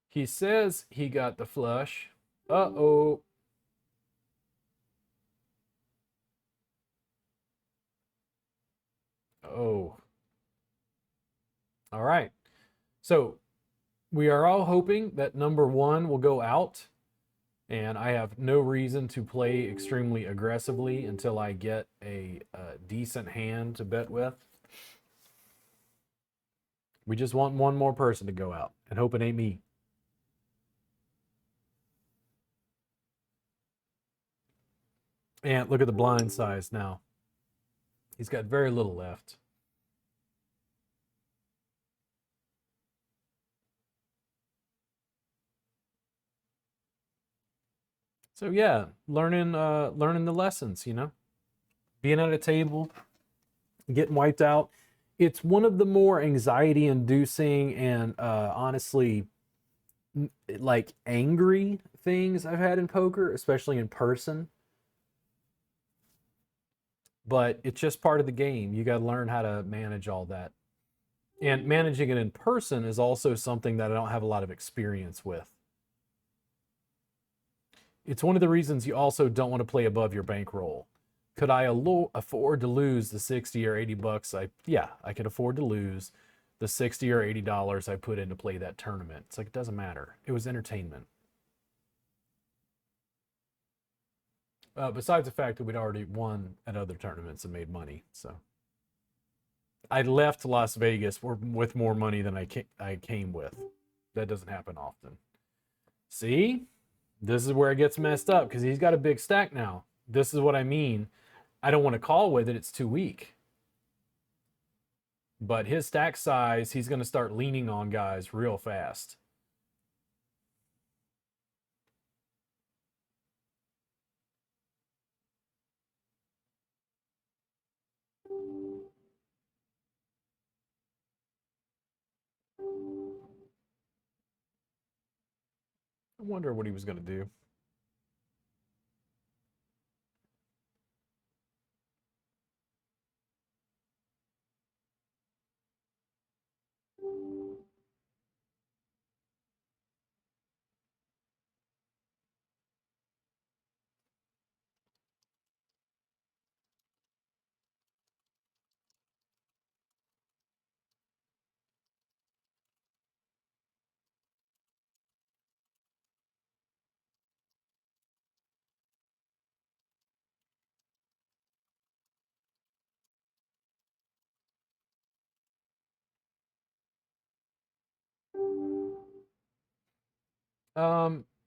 He says he got the flush. Uh-oh. Oh. All right. So we are all hoping that number one will go out, and I have no reason to play extremely aggressively until I get a decent hand to bet with. We just want one more person to go out and hope it ain't me. And look at the blind size now. He's got very little left. So yeah, learning the lessons, being at a table, getting wiped out. It's one of the more anxiety inducing and honestly like angry things I've had in poker, especially in person. But it's just part of the game. You got to learn how to manage all that. And managing it in person is also something that I don't have a lot of experience with. It's one of the reasons you also don't want to play above your bankroll. Could I afford to lose the 60 or 80 bucks? Yeah, I could afford to lose the 60 or $80 I put in to play that tournament. It's like, it doesn't matter. It was entertainment. Besides the fact that we'd already won at other tournaments and made money. So I left Las Vegas with more money than I came with. That doesn't happen often. See? This is where it gets messed up because he's got a big stack now. This is what I mean. I don't want to call with it. It's too weak. But his stack size, he's going to start leaning on guys real fast. I wonder what he was going to do.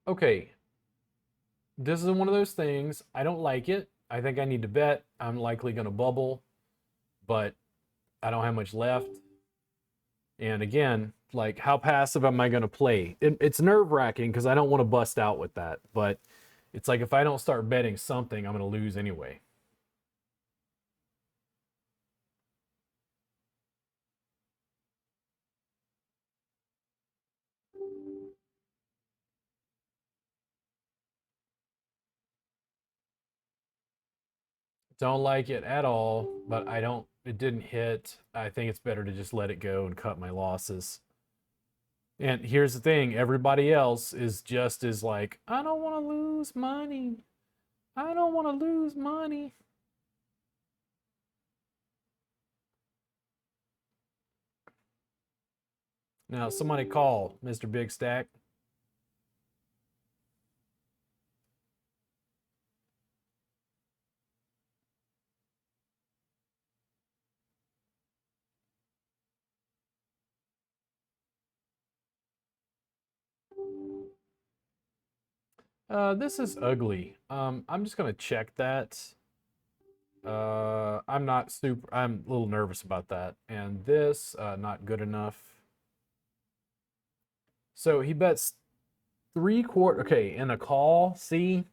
Okay. This is one of those things. I don't like it. I think I need to bet. I'm likely going to bubble, but I don't have much left. And again, like, how passive am I going to play? It's nerve wracking because I don't want to bust out with that. But it's like if I don't start betting something, I'm going to lose anyway. Don't like it at all, but it didn't hit. I think it's better to just let it go and cut my losses. And here's the thing, everybody else is just as like, I don't want to lose money. I don't want to lose money. Now, somebody call Mr. Big Stack. This is ugly. I'm just gonna check that. I'm a little nervous about that. And this, not good enough. So he bets 3/4. Okay, in a call. See,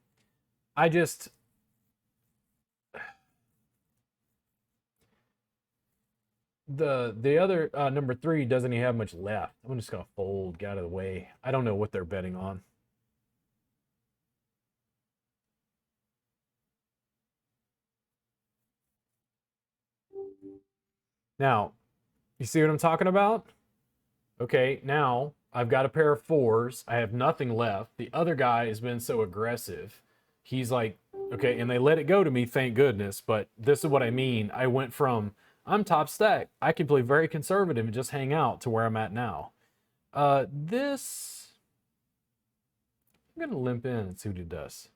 I just The other number three doesn't even have much left. I'm just gonna fold, get out of the way. I don't know what they're betting on. Now, you see what I'm talking about? Okay, now I've got a pair of fours. I have nothing left. The other guy has been so aggressive. He's like, okay, and they let it go to me, thank goodness. But this is what I mean. I went from I'm top stack. I can play very conservative and just hang out to where I'm at now. This I'm gonna limp in and see what he does.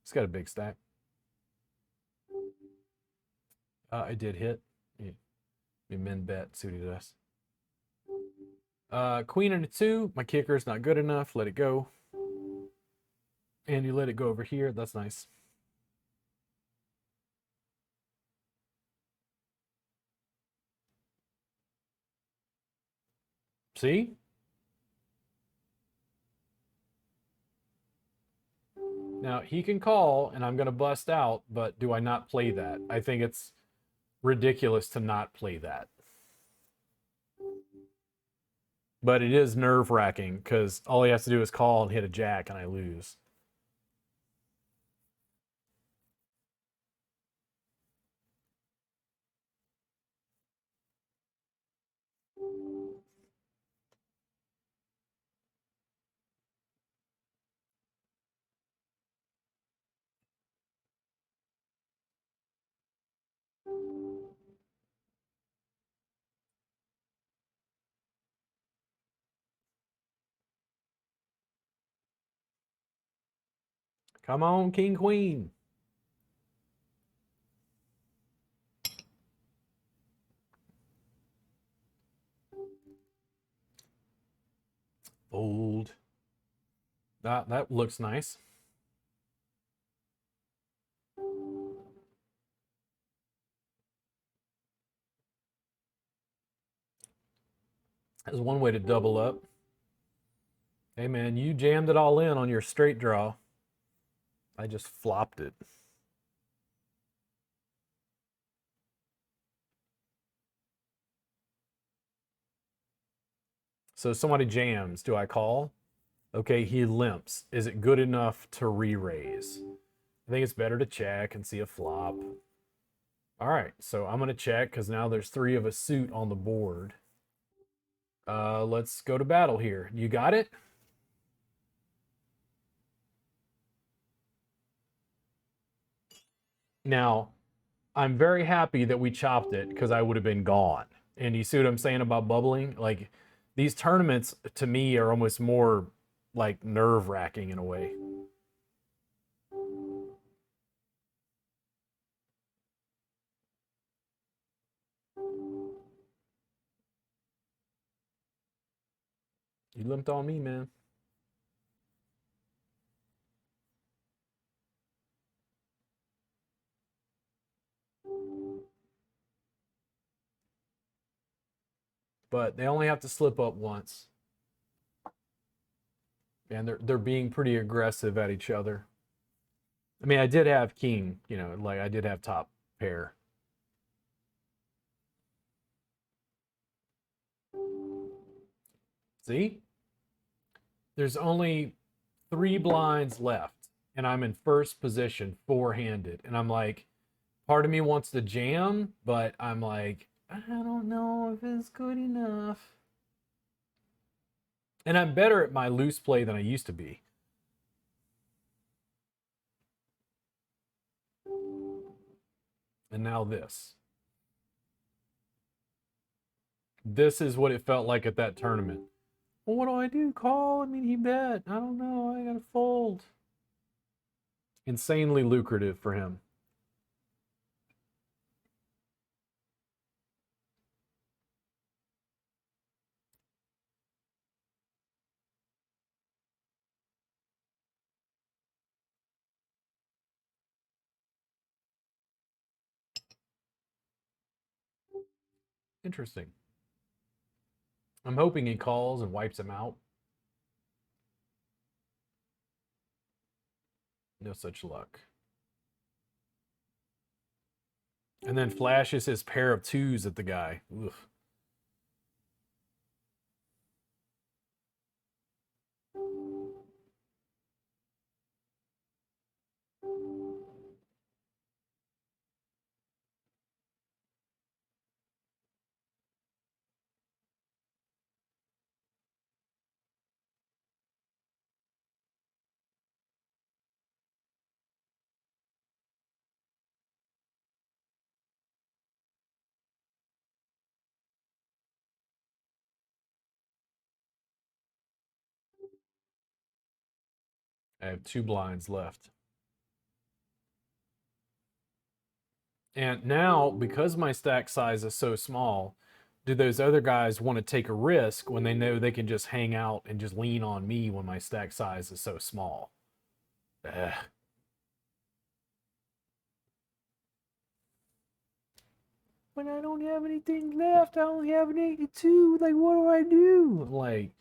He's got a big stack. I did hit. You min bet, see what he does. Queen and a two. My kicker's not good enough. Let it go. And you let it go over here. That's nice. See? Now he can call and I'm going to bust out, but do I not play that? I think it's ridiculous to not play that. But it is nerve wracking because all he has to do is call and hit a jack and I lose. Come on, King Queen. Fold. That looks nice. That's one way to double up. Hey man, you jammed it all in on your straight draw. I just flopped it. So somebody jams. Do I call? Okay, he limps. Is it good enough to re-raise? I think it's better to check and see a flop. All right, so I'm gonna check because now there's three of a suit on the board. Let's go to battle here. You got it? Now, I'm very happy that we chopped it because I would have been gone. And you see what I'm saying about bubbling? Like these tournaments to me are almost more like nerve wracking in a way. You limped on me, man. But they only have to slip up once. And they're being pretty aggressive at each other. I mean, I did have king, you know, like I did have top pair. See? There's only three blinds left, and I'm in first position, four-handed. And I'm like, part of me wants to jam, but I'm like, I don't know if it's good enough. And I'm better at my loose play than I used to be. And now this. This is what it felt like at that tournament. Well, what do I do? Call? I mean, he bet. I don't know. I gotta fold. Insanely lucrative for him. Interesting. I'm hoping he calls and wipes him out. No such luck. And then flashes his pair of twos at the guy. Oof. I have 2 blinds left. And now, because my stack size is so small, do those other guys want to take a risk when they know they can just hang out and just lean on me when my stack size is so small? Ugh. When I don't have anything left, I only have an 82. Like, what do I do? I'm like,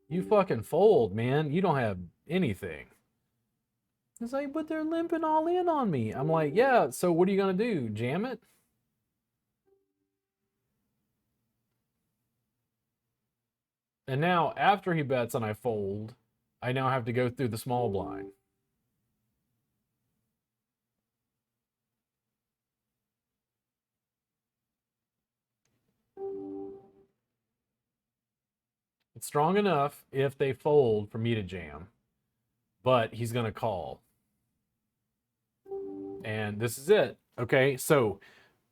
you fucking fold, man. You don't have anything. It's like, but they're limping all in on me. I'm like, yeah, so what are you going to do? Jam it? And now, after he bets and I fold, I now have to go through the small blind. It's strong enough if they fold for me to jam, but he's going to call. And this is it. Okay, so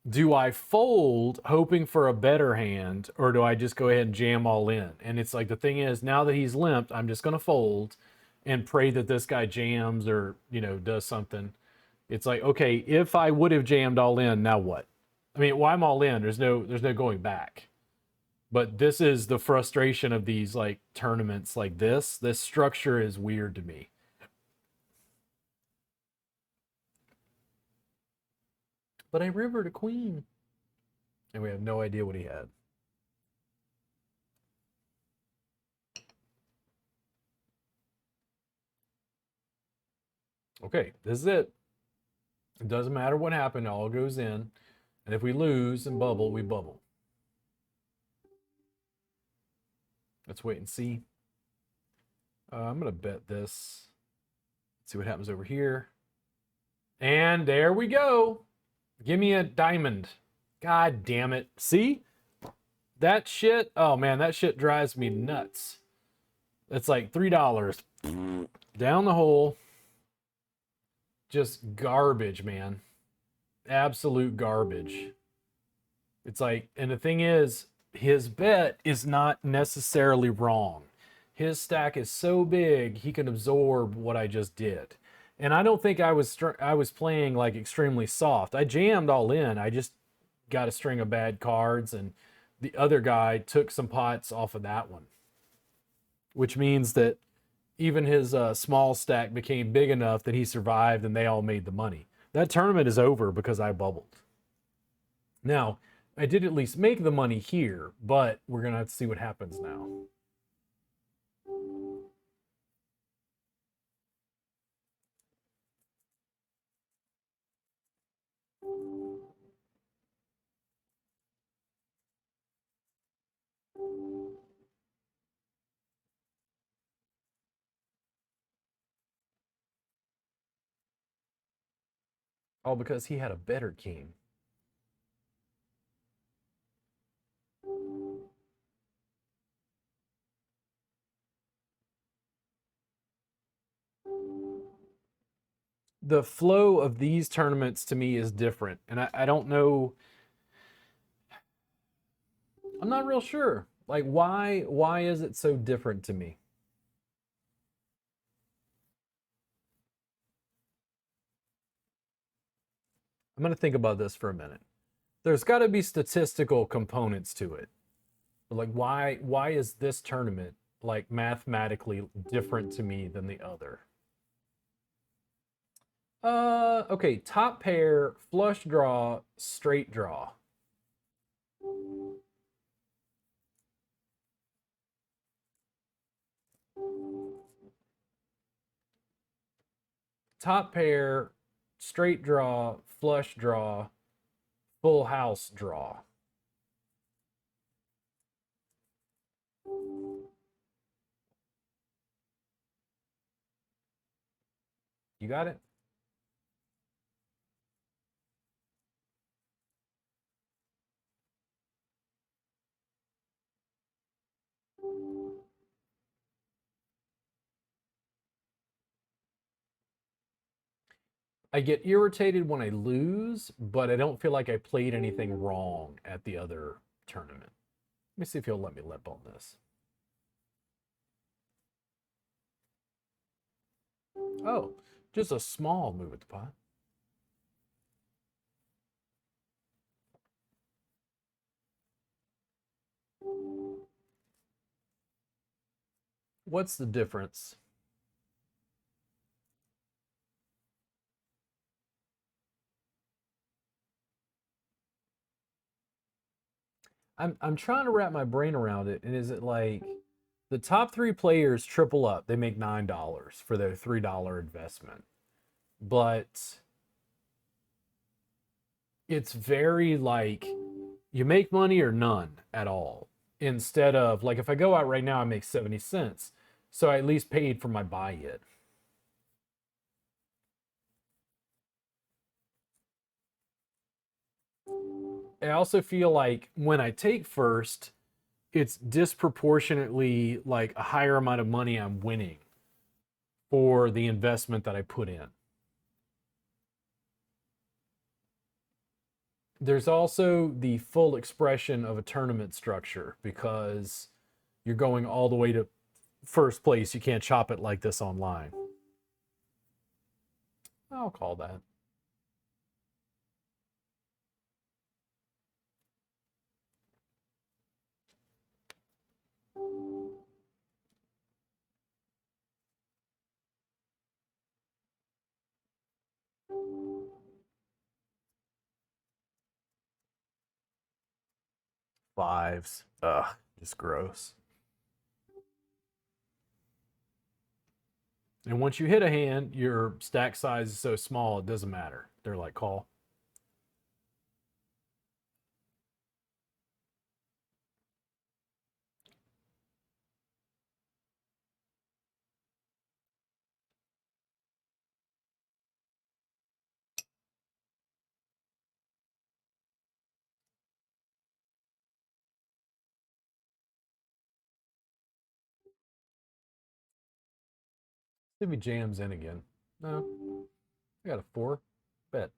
do I fold hoping for a better hand, or do I just go ahead and jam all in? And it's like, the thing is, now that he's limped, I'm just going to fold and pray that this guy jams or, does something. It's like, okay, if I would have jammed all in, now what? I mean, well, I'm all in. There's no going back. But this is the frustration of these like tournaments like this. This structure is weird to me. But I rivered a queen. And we have no idea what he had. Okay, this is it. It doesn't matter what happened, it all goes in. And if we lose and bubble, we bubble. Let's wait and see. I'm going to bet this. Let's see what happens over here. And there we go. Give me a diamond. God damn it. See? That shit, oh man, that shit drives me nuts. It's like $3 down the hole. Just garbage, man. Absolute garbage. It's like, and the thing is, his bet is not necessarily wrong. His stack is so big, he can absorb what I just did. And I don't think I was playing like extremely soft. I jammed all in. I just got a string of bad cards, and the other guy took some pots off of that one, which means that even his small stack became big enough that he survived and they all made the money. That tournament is over because I bubbled. Now, I did at least make the money here, but we're going to have to see what happens now. Oh, because he had a better king. The flow of these tournaments to me is different. And I don't know. I'm not real sure. Like, why is it so different to me? I'm going to think about this for a minute. There's got to be statistical components to it. Like, why is this tournament like mathematically different to me than the other? Okay, top pair, flush draw, straight draw. Top pair, straight draw, flush draw, Full house draw. You got it? I get irritated when I lose, but I don't feel like I played anything wrong at the other tournament. Let me see if he'll let me lip on this. Oh, just a small move at the pot. What's the difference? I'm trying to wrap my brain around it. And is it like the top three players triple up? They make $9 for their $3 investment. But it's very like you make money or none at all. Instead of like if I go out right now, I make 70 cents. So I at least paid for my buy it. I also feel like when I take first, it's disproportionately like a higher amount of money I'm winning for the investment that I put in. There's also the full expression of a tournament structure because you're going all the way to first place. You can't chop it like this online. I'll call that. Fives. Ugh, just gross. And once you hit a hand, your stack size is so small it doesn't matter. They're like call. See if he jams in again. No, I got a four. Bet.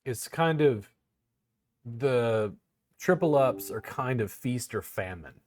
It's kind of the triple ups are kind of feast or famine.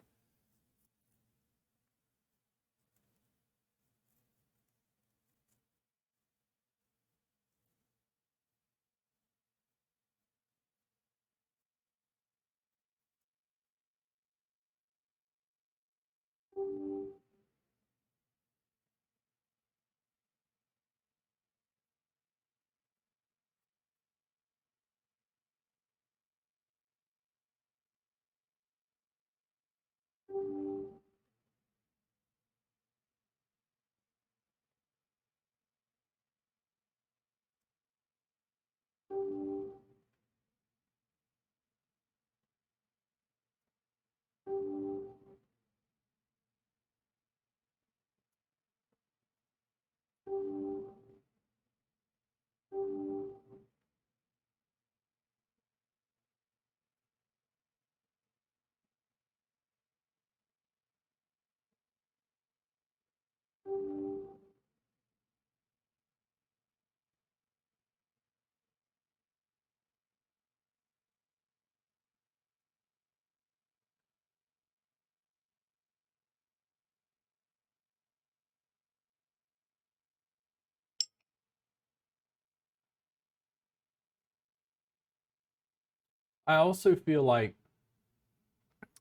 I also feel like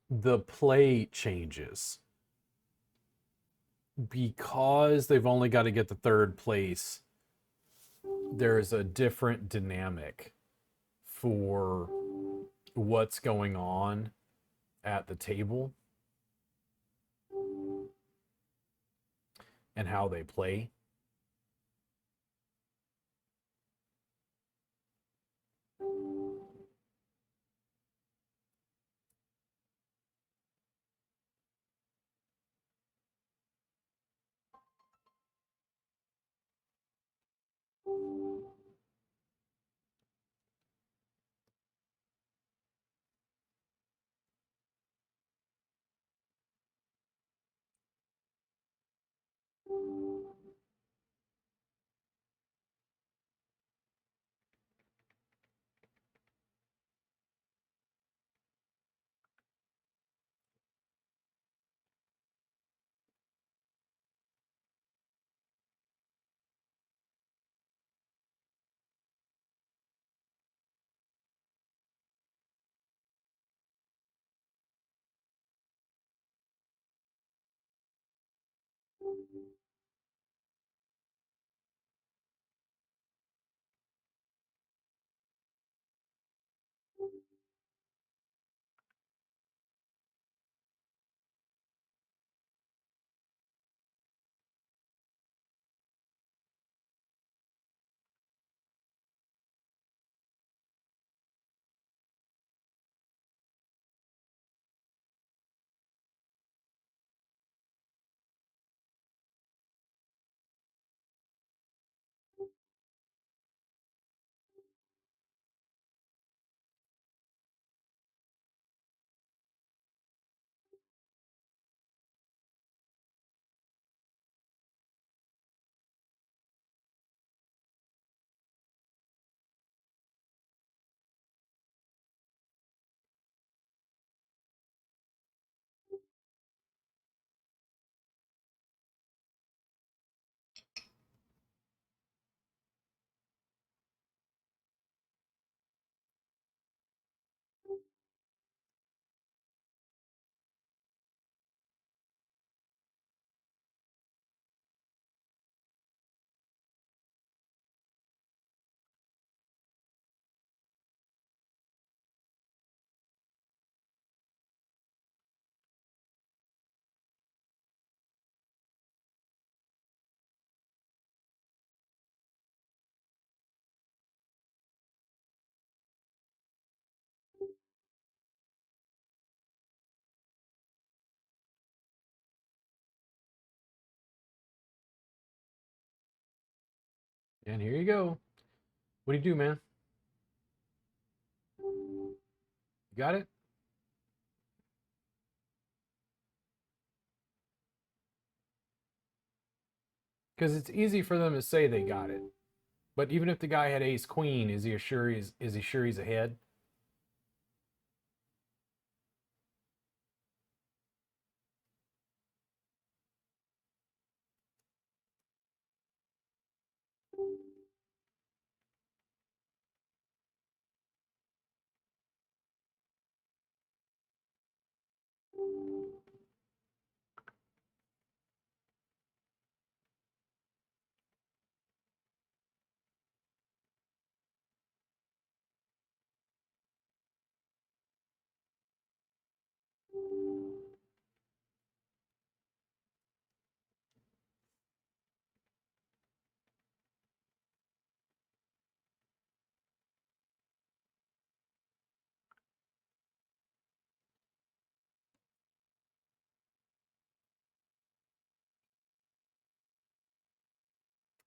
the play changes because they've only got to get the third place. There's a different dynamic for what's going on at the table and how they play. And here you go. What do you do, man? You got it? Because it's easy for them to say they got it. But even if the guy had ace queen, is he sure he's ahead?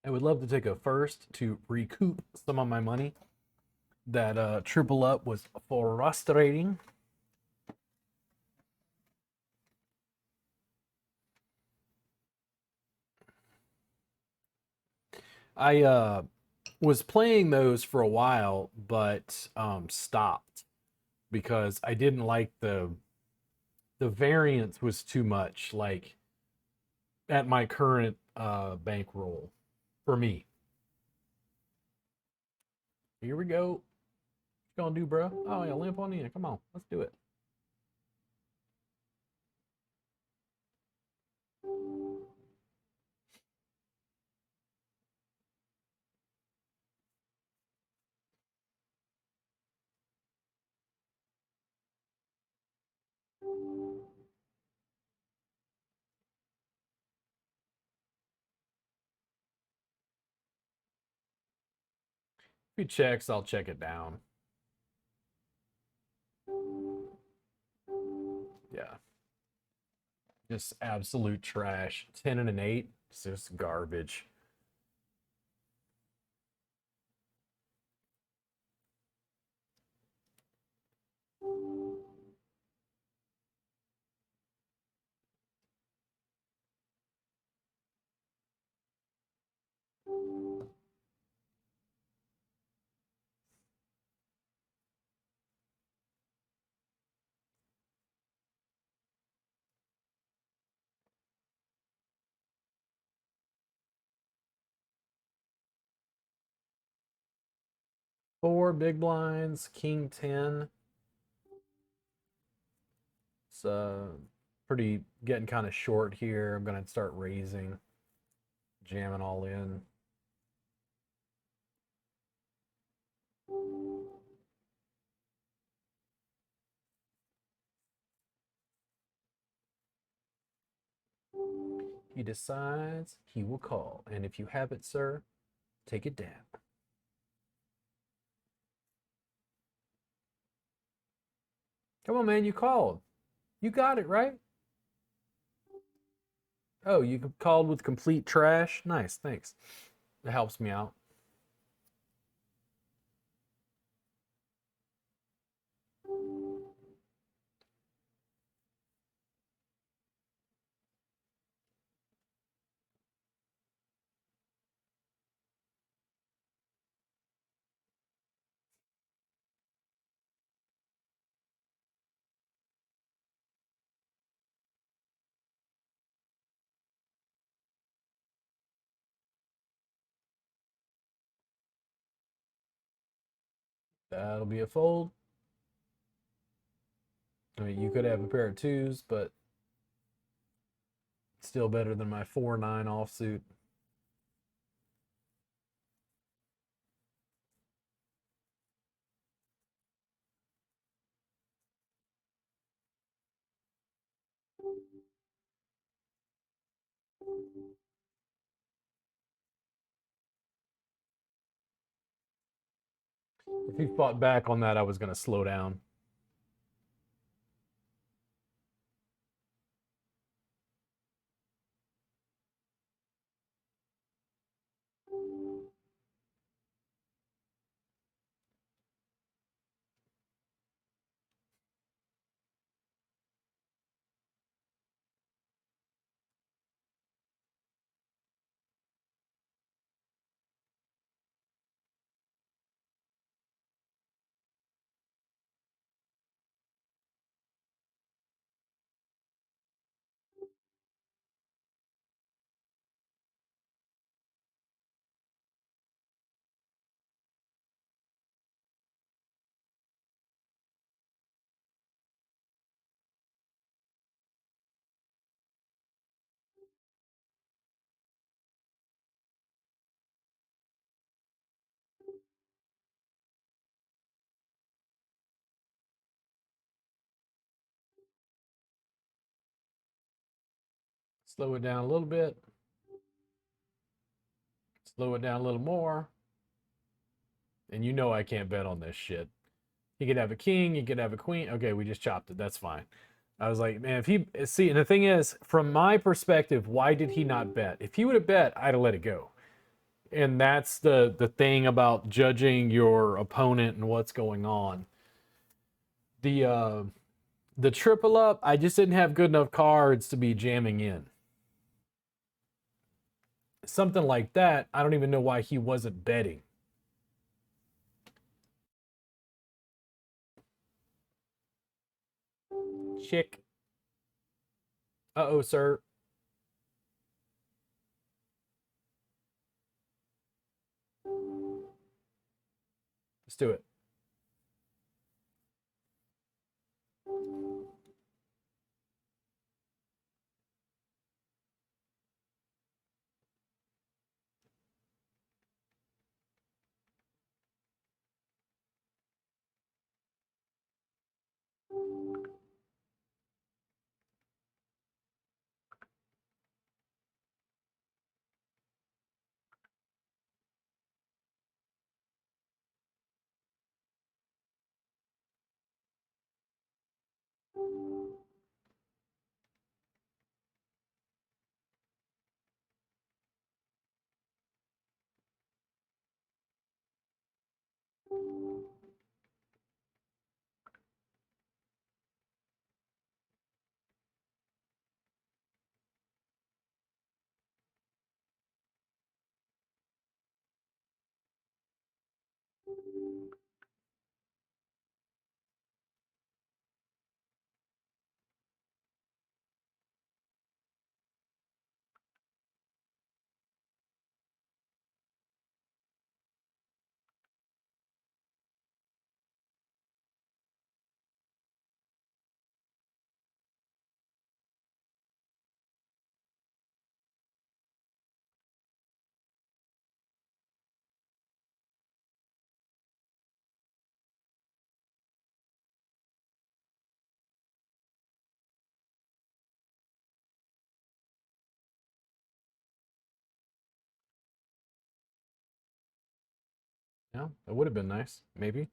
I would love to take a first to recoup some of my money. That triple up was frustrating. I was playing those for a while, but stopped because I didn't like the variance was too much. Like at my current bankroll for me. Here we go. What you gonna do, bro? Oh yeah, lamp on in. Come on, let's do it. he checks, I'll check it down. Yeah. Just absolute trash. 10 and an 8. It's just garbage. Four big blinds, king 10. It's pretty getting kind of short here. I'm gonna start raising, jamming all in. He decides he will call, and if you have it, sir, take a dab. Come on, man, you called. You got it, right? Oh, you called with complete trash? Nice, thanks. It helps me out. That'll be a fold. I mean, you could have a pair of twos, but still better than my 4-9 offsuit. If he fought back on that, I was going to slow down. Slow it down a little bit. Slow it down a little more. And you know I can't bet on this shit. He could have a king, he could have a queen. Okay, we just chopped it. That's fine. I was like, man, if he see, and the thing is, from my perspective, why did he not bet? If he would have bet, I'd have let it go. And that's the thing about judging your opponent and what's going on. The triple up, I just didn't have good enough cards to be jamming in. Something like that, I don't even know why he wasn't betting. Chick. Uh-oh, sir. Let's do it. Yeah, that would have been nice. Maybe.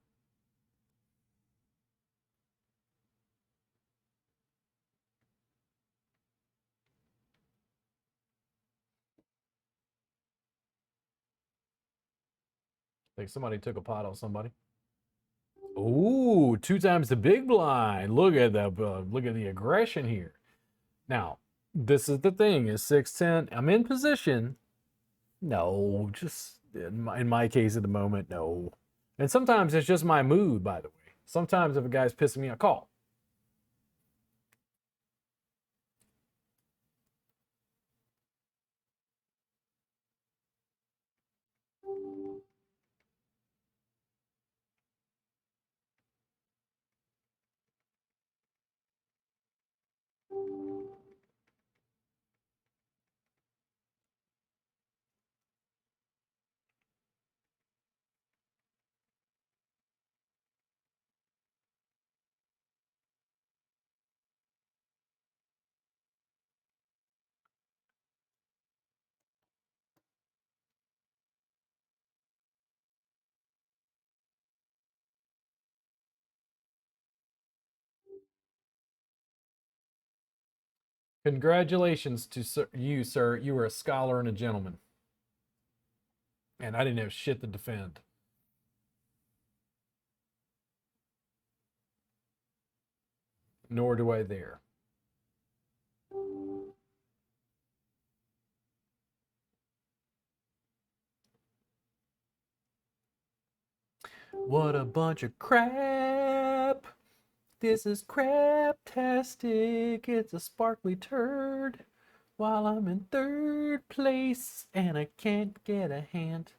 Like somebody took a pot on somebody. Ooh, two times the big blind. Look at that. Look at the aggression here. Now, this is the thing: is 610. I'm in position. No, just in my case at the moment, no. And sometimes it's just my mood. By the way, sometimes if a guy's pissing me, I call. Congratulations to you, sir. You were a scholar and a gentleman, and I didn't have shit to defend. Nor do I there. What a bunch of crap. This is craptastic. It's a sparkly turd. While I'm in third place and I can't get a hand.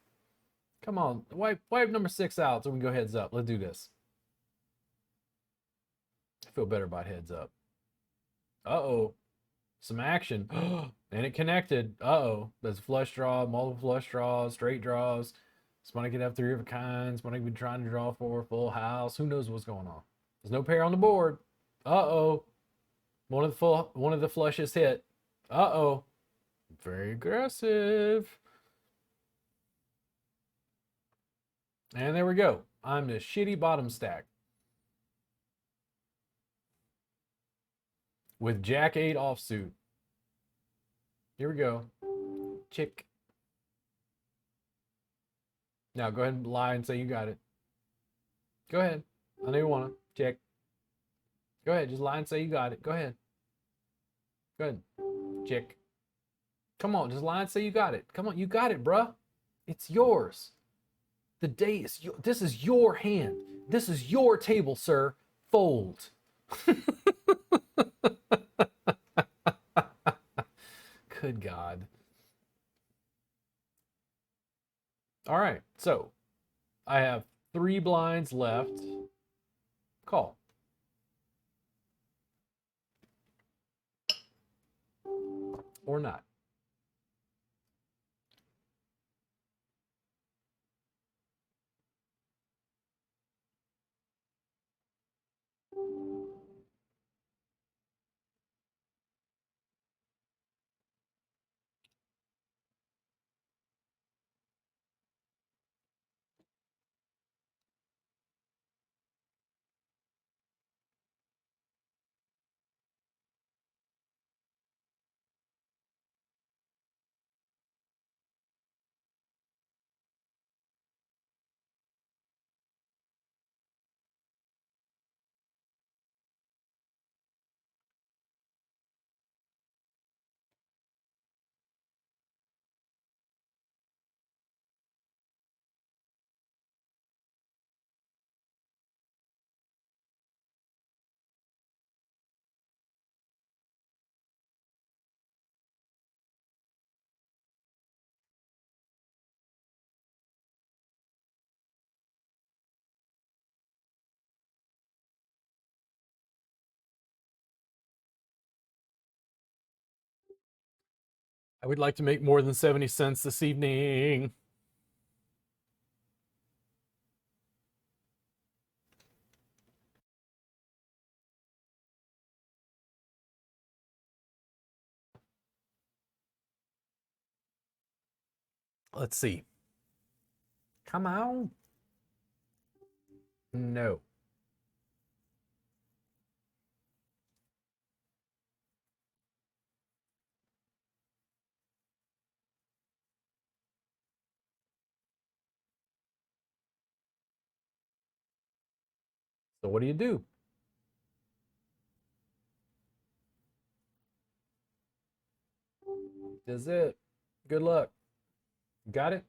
Come on, wipe number 6 out so we can go heads up. Let's do this. I feel better about heads up. Uh-oh. Some action. And it connected. Uh-oh. There's a flush draw, multiple flush draws, straight draws. Somebody could have 3 of a kind. Somebody could be trying to draw for a full house. Who knows what's going on? There's no pair on the board. Uh-oh. One of the flushes hit. Uh-oh. Very aggressive. And there we go. I'm the shitty bottom stack. With Jack 8 offsuit. Here we go. Chick. Now go ahead and lie and say you got it. Go ahead. I know you want to. Check. Go ahead. Just lie and say you got it. Go ahead. Go ahead. Check. Come on. Just lie and say you got it. Come on. You got it, bruh. It's yours. The day is yours. This is your hand. This is your table, sir. Fold. Good God. All right. So I have 3 blinds left. Call. Or not. I would like to make more than 70 cents this evening. Let's see. Come on. No. So what do you do? That's it. Good luck. Got it?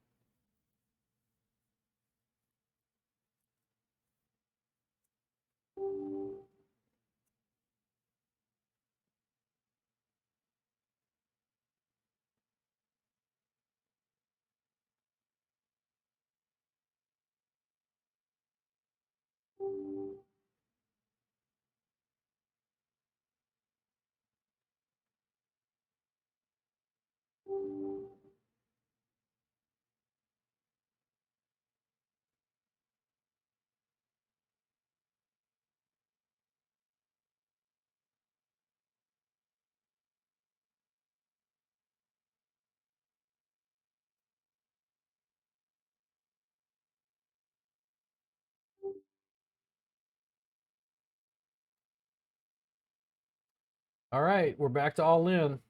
All right, we're back to all in.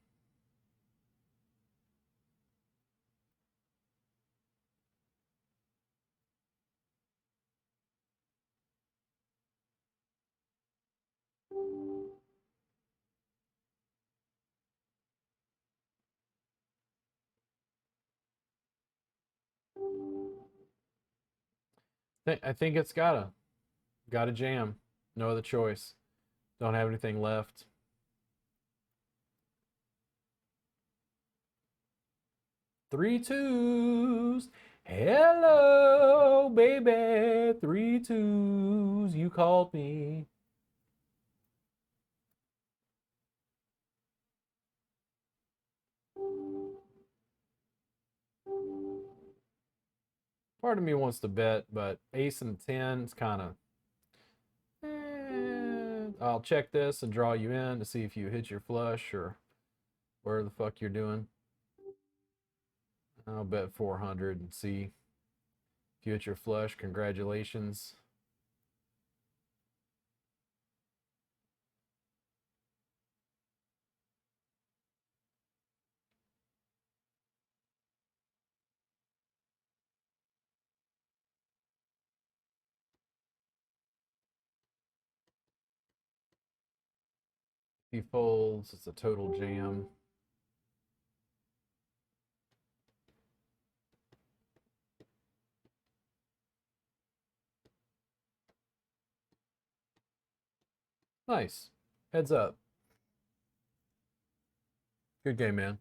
I think it's gotta jam. No other choice. Don't have anything left. Three twos. Hello, baby. Three twos. You called me. Part of me wants to bet, but ace and 10 is kind of. I'll check this and draw you in to see if you hit your flush or where the fuck you're doing. I'll bet 400 and see if you hit your flush. Congratulations. If he folds, it's a total jam. Nice. Heads up. Good game, man.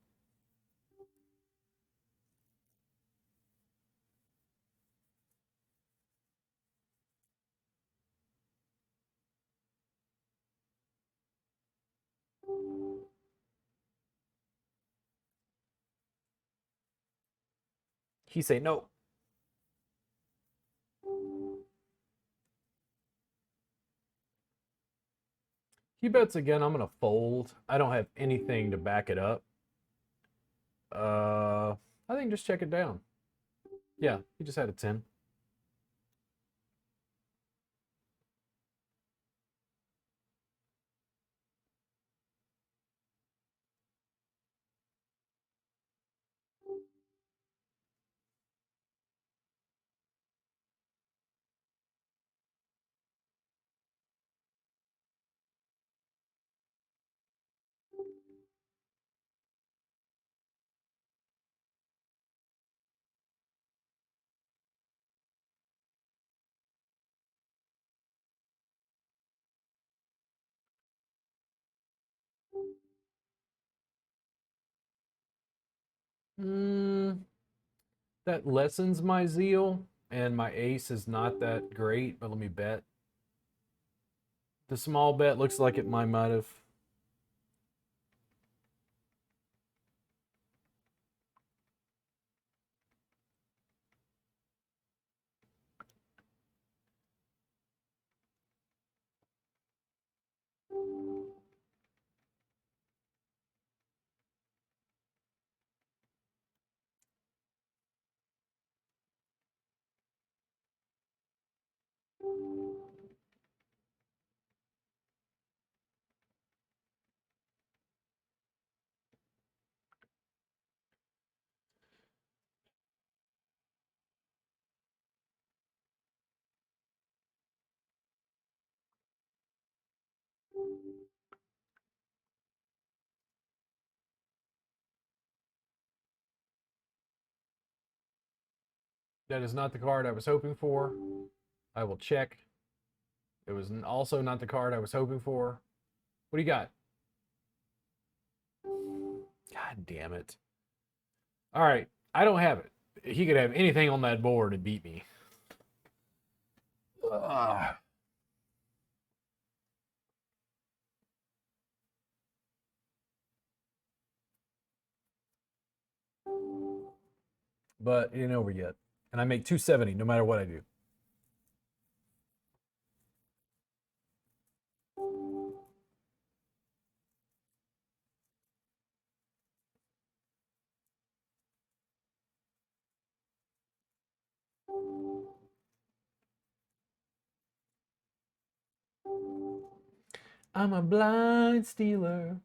He say no. He bets again. I'm gonna fold. I don't have anything to back it up. Uh, I think just check it down. Yeah, he just had a 10. Mm, that lessens my zeal, and my ace is not that great, but let me bet. The small bet looks like it might have. That is not the card I was hoping for. I will check. It was also not the card I was hoping for. What do you got? God damn it. All right. I don't have it. He could have anything on that board and beat me. Ugh. But it ain't over yet. And I make 270 no matter what I do. I'm a blind stealer.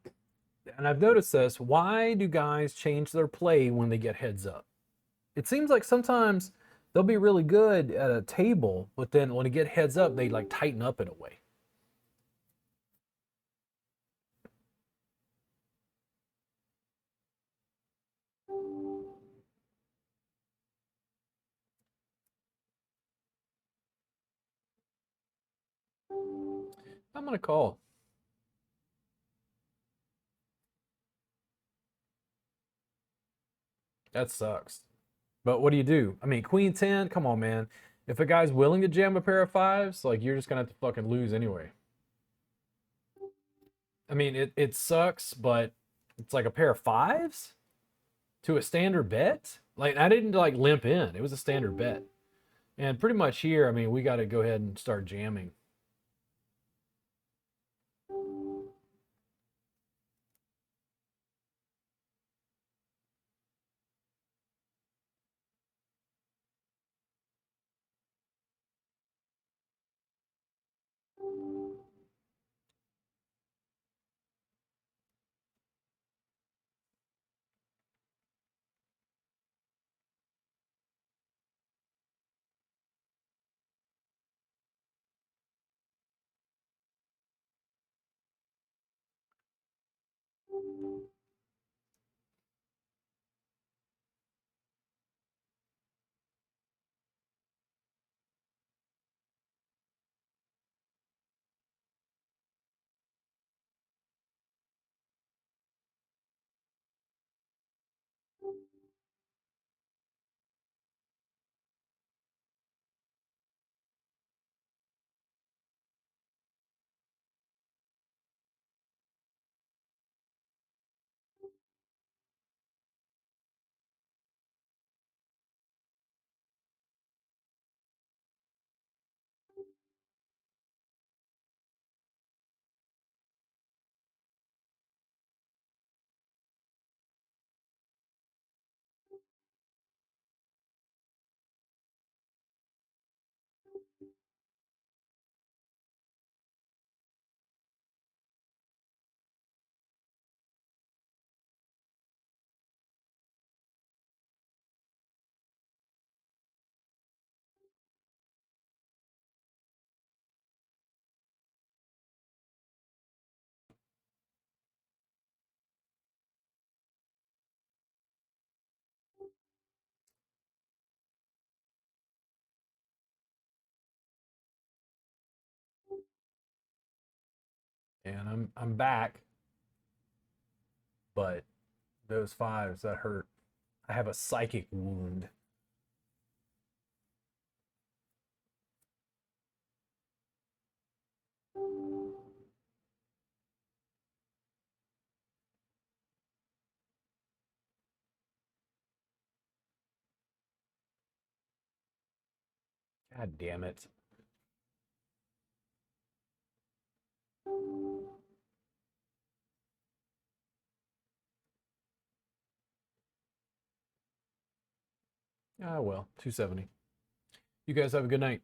And I've noticed this. Why do guys change their play when they get heads up? It seems like sometimes they'll be really good at a table, but then when they get heads up, they like tighten up in a way. I'm gonna call. That sucks. But what do you do? I mean, Queen 10, come on, man. If a guy's willing to jam a pair of fives, like you're just gonna have to fucking lose anyway. I mean, it sucks, but it's like a pair of fives to a standard bet. Like I didn't like limp in. It was a standard bet. And pretty much here, I mean, we got to go ahead and start jamming. And I'm back, but those fives that hurt. I have a psychic wound. God damn it. Ah well, 270. You guys have a good night.